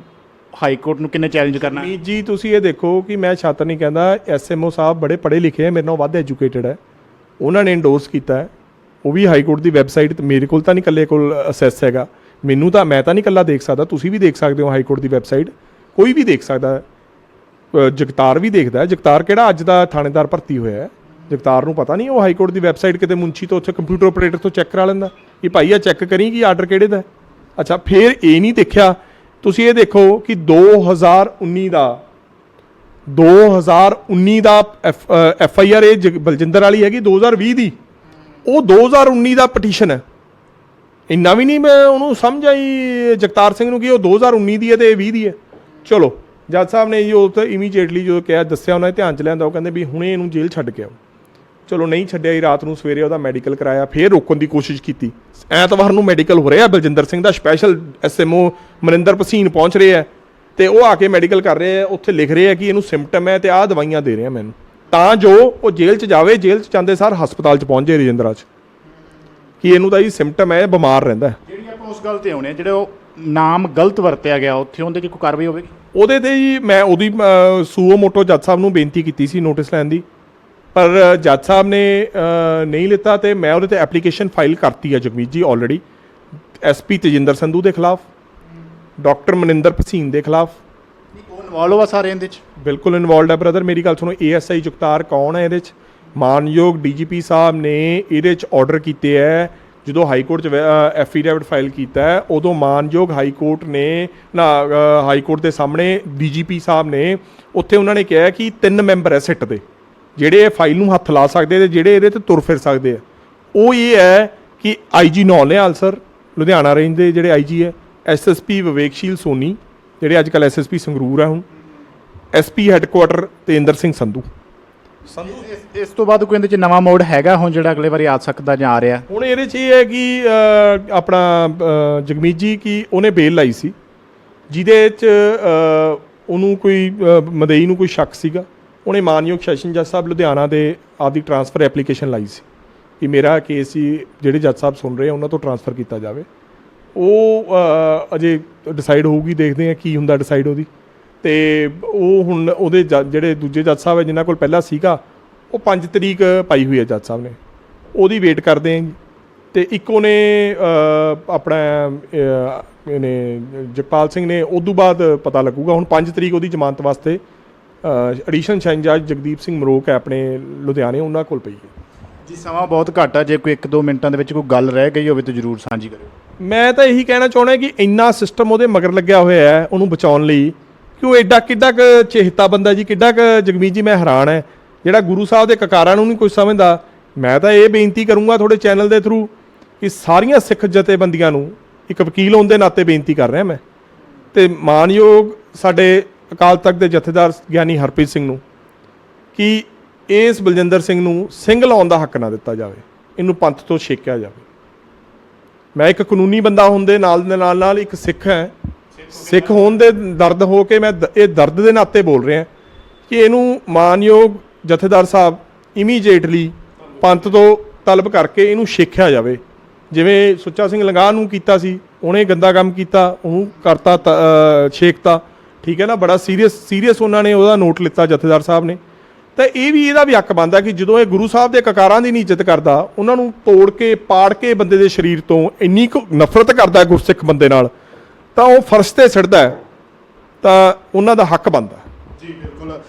ਹਾਈ ਕੋਰਟ ਨੂੰ ਕਿੰਨੇ ਚੈਲੰਜ ਕਰਨਾ। ਜੀ ਤੁਸੀਂ ਇਹ ਦੇਖੋ ਕਿ ਮੈਂ ਛਾਤਰ ਨਹੀਂ ਕਹਿੰਦਾ, SMO ਸਾਹਿਬ ਬੜੇ ਪੜ੍ਹੇ ਲਿਖੇ ਹੈ, ਮੇਰੇ ਨਾਲੋਂ ਵੱਧ ਐਜੂਕੇਟਡ ਹੈ, ਉਹਨਾਂ ਨੇ ਇੰਡੋਰਸ ਕੀਤਾ ਹੈ। ਉਹ ਵੀ ਹਾਈ ਕੋਰਟ ਦੀ ਵੈਬਸਾਈਟ ਤੇ, ਮੇਰੇ ਕੋਲ ਤਾਂ ਨਹੀਂ ਇਕੱਲੇ ਕੋਲ ਅਸੈਸ ਹੈਗਾ, ਮੈਨੂੰ ਤਾਂ ਮੈਂ ਤਾਂ ਨਹੀਂ ਇਕੱਲਾ ਦੇਖ ਸਕਦਾ, ਤੁਸੀਂ ਵੀ ਦੇਖ ਸਕਦੇ ਹੋ ਹਾਈ ਕੋਰਟ ਦੀ ਵੈਬਸਾਈਟ, ਕੋਈ ਵੀ ਦੇਖ ਸਕਦਾ, ਜਗਤਾਰ ਵੀ ਦੇਖਦਾ। ਜਗਤਾਰ ਕਿਹੜਾ ਅੱਜ ਦਾ ਥਾਣੇਦਾਰ ਭਰਤੀ ਹੋਇਆ ਹੈ, ਜਗਤਾਰ ਨੂੰ ਪਤਾ ਨਹੀਂ, ਉਹ ਹਾਈ ਕੋਰਟ ਦੀ ਵੈਬਸਾਈਟ ਕਿਤੇ ਮੁੰਸ਼ੀ ਤੋਂ, ਉੱਥੇ ਕੰਪਿਊਟਰ ਆਪਰੇਟਰ ਤੋਂ ਚੈੱਕ ਕਰਾ ਲੈਂਦਾ ਕਿ ਭਾਈ ਆ ਚੈੱਕ ਕਰੀ ਕਿ ਆਰਡਰ ਕਿਹੜੇ ਦਾ। ਅੱਛਾ, ਫਿਰ ਇਹ ਨਹੀਂ ਦੇਖਿਆ, ਤੁਸੀਂ ਇਹ ਦੇਖੋ ਕਿ 2019 ਦਾ FIR ਇਹ ਬਲਜਿੰਦਰ ਵਾਲੀ ਹੈਗੀ 2020 ਦੀ, ਉਹ 2019 ਦਾ ਪਟੀਸ਼ਨ ਹੈ। ਇੰਨਾ ਵੀ ਨਹੀਂ ਮੈਂ ਉਹਨੂੰ ਸਮਝ ਆਈ ਜਗਤਾਰ ਸਿੰਘ ਨੂੰ ਕਿ ਉਹ 2019 ਦੀ ਹੈ ਤੇ ਇਹ 20 ਦੀ ਹੈ। ਚਲੋ ਜੱਜ ਸਾਹਿਬ ਨੇ ਜੀ ਉਹ ਤਾਂ ਇਮੀਡੀਏਟਲੀ ਜਦੋਂ ਕਿਹਾ, ਦੱਸਿਆ, ਉਹਨਾਂ ਨੇ ਧਿਆਨ 'ਚ ਲਿਆਂਦਾ, ਉਹ ਕਹਿੰਦੇ ਵੀ ਹੁਣੇ ਇਹਨੂੰ ਜੇਲ੍ਹ ਛੱਡ ਕੇ ਆਓ। ਚਲੋ ਨਹੀਂ ਛੱਡਿਆ ਜੀ, ਰਾਤ ਨੂੰ ਸਵੇਰੇ ਉਹਦਾ ਮੈਡੀਕਲ ਕਰਾਇਆ, ਫਿਰ ਰੋਕਣ ਦੀ ਕੋਸ਼ਿਸ਼ ਕੀਤੀ। ਐਤਵਾਰ ਨੂੰ ਮੈਡੀਕਲ ਹੋ ਰਿਹਾ ਬਲਜਿੰਦਰ ਸਿੰਘ ਦਾ, ਸਪੈਸ਼ਲ SMO ਮਨਿੰਦਰ ਭਸੀਨ ਪਹੁੰਚ ਰਹੇ ਹੈ ਤੇ ਉਹ ਆ ਕੇ ਮੈਡੀਕਲ ਕਰ ਰਹੇ ਆ, ਉੱਥੇ ਲਿਖ ਰਹੇ ਆ ਕਿ ਇਹਨੂੰ ਸਿੰਪਟਮ ਹੈ ਤੇ ਆਹ ਦਵਾਈਆਂ ਦੇ ਰਹੇ ਆ ਮੈਨੂੰ, ਤਾਂ ਜੋ ਉਹ ਜੇਲ੍ਹ 'ਚ ਜਾਵੇ, ਜੇਲ੍ਹ 'ਚ ਜਾਂਦੇ ਸਾਰ ਹਸਪਤਾਲ 'ਚ ਪਹੁੰਚ ਜਾਏ ਰਜਿੰਦਰਾ 'ਚ। ਕਿ ਇਹਨੂੰ ਤਾਂ ਜੀ ਸਿੰਪਟਮ ਹੈ, ਇਹ ਬਿਮਾਰ ਰਹਿੰਦਾ। ਜਿਹੜੀ ਆਪਾਂ ਉਸ ਗੱਲ ਤੇ ਆਉਣੇ ਜਿਹੜੇ ਉਹ ਨਾਮ ਗਲਤ ਵਰਤਿਆ ਗਿਆ ਉੱਥੇ ਉਹਦੇ 'ਚ ਕੋਈ ਕਾਰਵਾਈ ਹੋਵੇਗੀ? ਉਹਦੇ ਤੇ ਜੀ ਮੈਂ ਉਹਦੀ ਸੂਓ ਮੋਟੋ ਜੱਜ ਸਾਹਿਬ ਨੂੰ ਬੇਨਤੀ ਕੀਤੀ ਸੀ ਨੋਟਿਸ ਲੈਣ ਦੀ, ਪਰ ਜੱਜ ਸਾਹਿਬ ਨੇ ਨਹੀਂ ਲਿੱਤਾ ਤੇ ਮੈਂ ਉਹਦੇ ਤੇ ਐਪਲੀਕੇਸ਼ਨ ਫਾਈਲ ਕਰਤੀ ਹੈ ਜਗਮੀਤ ਜੀ ਆਲਰੇਡੀ, ਐਸਪੀ ਤੇਜਿੰਦਰ ਸੰਧੂ ਦੇ ਖਿਲਾਫ, ਡਾਕਟਰ ਮਨਿੰਦਰ ਭਸੀਨ ਦੇ ਖਿਲਾਫ। ਉਹ ਇਨਵੋਲਵ ਆ ਸਾਰੇ ਇਹਦੇ 'ਚ? ਬਿਲਕੁਲ ਇਨਵੋਲਡ ਹੈ ਬ੍ਰਦਰ। ਮੇਰੀ ਗੱਲ ਸੁਣੋ, ASI ਜਗਤਾਰ ਕੌਣ ਹੈ ਇਹਦੇ 'ਚ? ਮਾਨਯੋਗ DGP ਸਾਹਿਬ ਨੇ ਇਹਦੇ 'ਚ ਆਰਡਰ ਕੀਤੇ ਹੈ। ਜਦੋਂ ਹਾਈ ਕੋਰਟ 'ਚ ਐਫੀਡੇਵਿਟ ਫਾਈਲ ਕੀਤਾ ਹੈ, ਉਦੋਂ ਮਾਨਯੋਗ ਹਾਈ ਕੋਰਟ ਨੇ ਹਾਈ ਕੋਰਟ ਦੇ ਸਾਹਮਣੇ DGP ਸਾਹਿਬ ਨੇ ਉੱਥੇ ਉਹਨਾਂ ਨੇ ਕਿਹਾ ਕਿ 3 ਮੈਂਬਰ ਹੈ ਸਿੱਟ ਦੇ ਜਿਹੜੇ ਇਹ ਫਾਈਲ ਨੂੰ ਹੱਥ ਲਾ ਸਕਦੇ ਤੇ ਜਿਹੜੇ ਇਹਦੇ ਤੇ ਤੁਰ ਫਿਰ ਸਕਦੇ ਆ। ਉਹ ਇਹ ਹੈ ਕਿ IG ਨਿਹਾਲ ਸਰ ਲੁਧਿਆਣਾ ਰੇਂਜ ਦੇ ਜਿਹੜੇ IG ਹੈ, SSP ਵਿਵੇਕਸ਼ੀਲ ਸੋਨੀ ਜਿਹੜੇ ਅੱਜ ਕੱਲ੍ਹ SSP ਸੰਗਰੂਰ ਹੈ, ਹੁਣ SP ਹੈੱਡਕੁਆਟਰ ਤੇਂਦਰ ਸਿੰਘ ਸੰਧੂ। ਇਸ ਤੋਂ ਬਾਅਦ ਕੋਈ ਇਹਦੇ 'ਚ ਨਵਾਂ ਮੋਡ ਹੈਗਾ ਹੁਣ ਜਿਹੜਾ ਅਗਲੇ ਵਾਰੀ ਆ ਸਕਦਾ ਜਾਂ ਆ ਰਿਹਾ? ਹੁਣ ਇਹਦੇ 'ਚ ਇਹ ਹੈ ਕਿ ਆਪਣਾ ਜਗਮੀਤ ਜੀ ਕਿ ਉਹਨੇ ਬੇਲ ਲਾਈ ਸੀ ਜਿਹਦੇ 'ਚ ਉਹਨੂੰ ਕੋਈ ਮਦਈ ਨੂੰ ਕੋਈ ਸ਼ੱਕ ਸੀਗਾ। ਉਹਨੇ ਮਾਨਯੋਗ ਸੈਸ਼ਨ ਜੱਜ ਸਾਹਿਬ ਲੁਧਿਆਣਾ ਦੇ ਆਪਦੀ ਟਰਾਂਸਫਰ ਐਪਲੀਕੇਸ਼ਨ ਲਾਈ ਸੀ ਕਿ ਮੇਰਾ ਕੇਸ ਹੀ ਜਿਹੜੇ ਜੱਜ ਸਾਹਿਬ ਸੁਣ ਰਹੇ ਆ ਉਹਨਾਂ ਤੋਂ ਟਰਾਂਸਫਰ ਕੀਤਾ ਜਾਵੇ। ਉਹ ਅਜੇ ਡਿਸਾਈਡ ਹੋਊਗੀ, ਦੇਖਦੇ ਹਾਂ ਕੀ ਹੁੰਦਾ ਡਿਸਾਈਡ ਉਹਦੀ। ਤੇ ਉਹ ਹੁਣ ਉਹਦੇ ਜਿਹੜੇ ਦੂਜੇ ਜੱਜ ਸਾਹਿਬ ਹੈ ਜਿਨ੍ਹਾਂ ਕੋਲ ਪਹਿਲਾਂ ਸੀਗਾ, ਉਹ 5 ਤਰੀਕ ਪਾਈ ਹੋਈ ਹੈ ਜੱਜ ਸਾਹਿਬ ਨੇ, ਉਹਦੀ ਵੇਟ ਕਰਦੇ ਹਾਂ ਜੀ। ਤੇ ਇੱਕ ਉਹਨੇ ਆਪਣਾ ਇਹਨੇ ਜਗਪਾਲ ਸਿੰਘ ਨੇ, ਉਦੋਂ ਬਾਅਦ ਪਤਾ ਲੱਗੂਗਾ। ਹੁਣ 5 ਤਰੀਕ ਉਹਦੀ ਜ਼ਮਾਨਤ ਵਾਸਤੇ ਐਡੀਸ਼ਨ ਸੈਸ਼ਨ ਜੱਜ ਜਗਦੀਪ ਸਿੰਘ ਮਰੋਕ ਹੈ ਆਪਣੇ ਲੁਧਿਆਣੇ, ਉਹਨਾਂ ਕੋਲ ਪਈ ਹੈ ਜੀ। ਸਮਾਂ ਬਹੁਤ ਘੱਟ ਆ, ਜੇ ਕੋਈ 1-2 ਮਿੰਟਾਂ ਦੇ ਵਿੱਚ ਕੋਈ ਗੱਲ ਰਹਿ ਗਈ ਹੋਵੇ ਤਾਂ ਜ਼ਰੂਰ ਸਾਂਝੀ ਕਰਿਓ। ਮੈਂ ਤਾਂ ਇਹੀ ਕਹਿਣਾ ਚਾਹੁੰਦਾ ਕਿ ਇੰਨਾ ਸਿਸਟਮ ਉਹਦੇ ਮਗਰ ਲੱਗਿਆ ਹੋਇਆ ਹੈ ਉਹਨੂੰ ਬਚਾਉਣ ਲਈ ਕਿ ਉਹ ਐਡਾ ਕਿੱਡਾ ਕੁ ਚੇਹਤਾ ਬੰਦਾ ਜੀ, ਕਿੱਡਾ ਕੁ ਜਗਮੀਤ ਜੀ, ਮੈਂ ਹੈਰਾਨ ਹੈ ਜਿਹੜਾ ਗੁਰੂ ਸਾਹਿਬ ਦੇ ਕਕਾਰਾਂ ਨੂੰ ਨਹੀਂ ਕੁਝ ਸਮਝਦਾ। ਮੈਂ ਤਾਂ ਇਹ ਬੇਨਤੀ ਕਰੂੰਗਾ ਤੁਹਾਡੇ ਚੈਨਲ ਦੇ ਥਰੂ ਕਿ ਸਾਰੀਆਂ ਸਿੱਖ ਜਥੇਬੰਦੀਆਂ ਨੂੰ, ਇੱਕ ਵਕੀਲ ਹੋਣ ਦੇ ਨਾਤੇ ਬੇਨਤੀ ਕਰ ਰਿਹਾ ਮੈਂ, ਤੇ ਮਾਨਯੋਗ ਸਾਡੇ ਅਕਾਲ ਤਖਤ ਦੇ ਜਥੇਦਾਰ ਗਿਆਨੀ ਹਰਪ੍ਰੀਤ ਸਿੰਘ ਨੂੰ ਕਿ ਇਸ ਬਲਜਿੰਦਰ ਸਿੰਘ ਨੂੰ ਸਿੰਘ ਲਾਉਣ ਦਾ ਹੱਕ ਨਾ ਦਿੱਤਾ ਜਾਵੇ, ਇਹਨੂੰ ਪੰਥ ਤੋਂ ਛੇਕਿਆ ਜਾਵੇ। ਮੈਂ ਇੱਕ ਕਾਨੂੰਨੀ ਬੰਦਾ ਹੋਣ ਦੇ ਨਾਲ ਇੱਕ ਸਿੱਖ ਹੈ, ਸਿੱਖ ਹੋਣ ਦੇ ਦਰਦ ਹੋ ਕੇ ਮੈਂ ਇਹ ਦਰਦ ਦੇ ਨਾਤੇ ਬੋਲ ਰਿਹਾ ਕਿ ਇਹਨੂੰ ਮਾਨਯੋਗ ਜਥੇਦਾਰ ਸਾਹਿਬ ਇਮੀਡੀਏਟਲੀ ਪੰਥ ਤੋਂ ਤਲਬ ਕਰਕੇ ਇਹਨੂੰ ਛੇਕਿਆ ਜਾਵੇ। ਜਿਵੇਂ ਸੁੱਚਾ ਸਿੰਘ ਲੰਗਾਹ ਨੂੰ ਕੀਤਾ ਸੀ, ਉਹਨੇ ਗੰਦਾ ਕੰਮ ਕੀਤਾ, ਉਹਨੂੰ ਕਰਤਾ ਛੇਕਤਾ, ਠੀਕ ਹੈ ਨਾ, ਬੜਾ ਸੀਰੀਅਸ ਉਹਨਾਂ ਨੇ ਉਹਦਾ ਨੋਟ ਲਿੱਤਾ ਜਥੇਦਾਰ ਸਾਹਿਬ ਨੇ। ਤਾਂ ਇਹ ਵੀ ਇਹਦਾ ਵੀ ਹੱਕ ਬਣਦਾ ਕਿ ਜਦੋਂ ਇਹ ਗੁਰੂ ਸਾਹਿਬ ਦੇ ਕਕਾਰਾਂ ਦੀ ਨਹੀਂ ਇੱਜ਼ਤ ਕਰਦਾ, ਉਹਨਾਂ ਨੂੰ ਤੋੜ ਕੇ ਪਾੜ ਕੇ ਬੰਦੇ ਦੇ ਸਰੀਰ ਤੋਂ ਇੰਨੀ ਕੁ ਨਫ਼ਰਤ ਕਰਦਾ ਗੁਰਸਿੱਖ ਬੰਦੇ ਨਾਲ, ਤਾਂ ਉਹ ਫਰਸ਼ ਤੇ ਸਿੱਟਦਾ, ਤਾਂ ਉਹਨਾਂ ਦਾ ਹੱਕ ਬਣਦਾ ਜੀ। ਬਿਲਕੁਲ।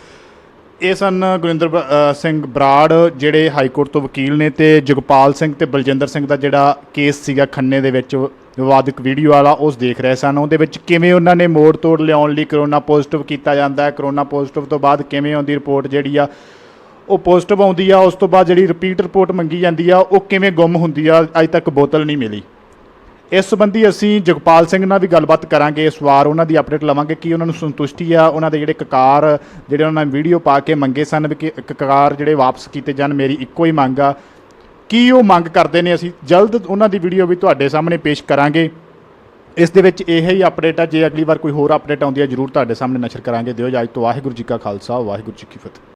ਇਹ ਸਨ ਗੁਰਿੰਦਰ ਸਿੰਘ ਬਰਾੜ ਜਿਹੜੇ ਹਾਈ ਕੋਰਟ ਤੋਂ ਵਕੀਲ ਨੇ, ਤੇ ਜਗਪਾਲ ਸਿੰਘ ਤੇ ਬਲਜਿੰਦਰ ਸਿੰਘ ਦਾ ਜਿਹੜਾ ਕੇਸ ਸੀਗਾ ਖੰਨੇ ਦੇ ਵਿੱਚ ਵਿਵਾਦਕ ਵੀਡੀਓ ਵਾਲਾ, ਉਸ ਦੇਖ ਰਹੇ ਸਨ। ਉਹਦੇ ਵਿੱਚ ਕਿਵੇਂ ਉਹਨਾਂ ਨੇ ਮੋੜ ਤੋੜ ਲਿਆਉਣ ਲਈ ਕਰੋਨਾ ਪੋਜ਼ਿਟਿਵ ਕੀਤਾ ਜਾਂਦਾ ਹੈ, ਕਰੋਨਾ ਪੋਜ਼ਿਟਿਵ ਤੋਂ ਬਾਅਦ ਕਿਵੇਂ ਉਹਦੀ ਰਿਪੋਰਟ ਜਿਹੜੀ ਆ ਉਹ ਪੋਜ਼ਿਟਿਵ ਆਉਂਦੀ ਆ, ਉਸ ਤੋਂ ਬਾਅਦ ਜਿਹੜੀ ਰਿਪੀਟ ਰਿਪੋਰਟ ਮੰਗੀ ਜਾਂਦੀ ਆ ਉਹ ਕਿਵੇਂ ਗੁੰਮ ਹੁੰਦੀ ਆ, ਅੱਜ ਤੱਕ ਬੋਤਲ ਨਹੀਂ ਮਿਲੀ। ਇਸ ਸੰਬੰਧੀ ਅਸੀਂ ਜਗਪਾਲ ਸਿੰਘ ਨਾਲ ਵੀ ਗੱਲਬਾਤ ਕਰਾਂਗੇ, ਇਸ ਵਾਰ ਉਹਨਾਂ ਦੀ ਅਪਡੇਟ ਲਵਾਂਗੇ ਕਿ ਉਹਨਾਂ ਨੂੰ ਸੰਤੁਸ਼ਟੀ ਆ ਉਹਨਾਂ ਦੇ ਜਿਹੜੇ ਕਕਾਰ ਜਿਹੜੇ ਉਹਨਾਂ ਨੇ ਵੀਡੀਓ ਪਾ ਕੇ ਮੰਗੇ ਸਨ ਵੀ ਕਿ ਕਕਾਰ ਜਿਹੜੇ ਵਾਪਸ ਕੀਤੇ ਜਾਣ, ਮੇਰੀ ਇੱਕੋ ਹੀ ਮੰਗ ਆ। ਕੀ ਉਹ ਮੰਗ ਕਰਦੇ ਨੇ, ਅਸੀਂ ਜਲਦ ਉਹਨਾਂ ਦੀ ਵੀਡੀਓ ਵੀ ਤੁਹਾਡੇ ਸਾਹਮਣੇ ਪੇਸ਼ ਕਰਾਂਗੇ। ਇਸ ਦੇ ਵਿੱਚ ਇਹ ਹੀ ਅਪਡੇਟ ਆ, ਜੇ ਅਗਲੀ ਵਾਰ ਕੋਈ ਹੋਰ ਅਪਡੇਟ ਆਉਂਦੀ ਹੈ ਜ਼ਰੂਰ ਤੁਹਾਡੇ ਸਾਹਮਣੇ ਨਸ਼ਰ ਕਰਾਂਗੇ। ਦਿਓ ਇਜਾਜ਼ਤ। ਵਾਹਿਗੁਰੂ ਜੀ ਕਾ ਖਾਲਸਾ, ਵਾਹਿਗੁਰੂ ਜੀ ਕੀ ਫਤਿਹ।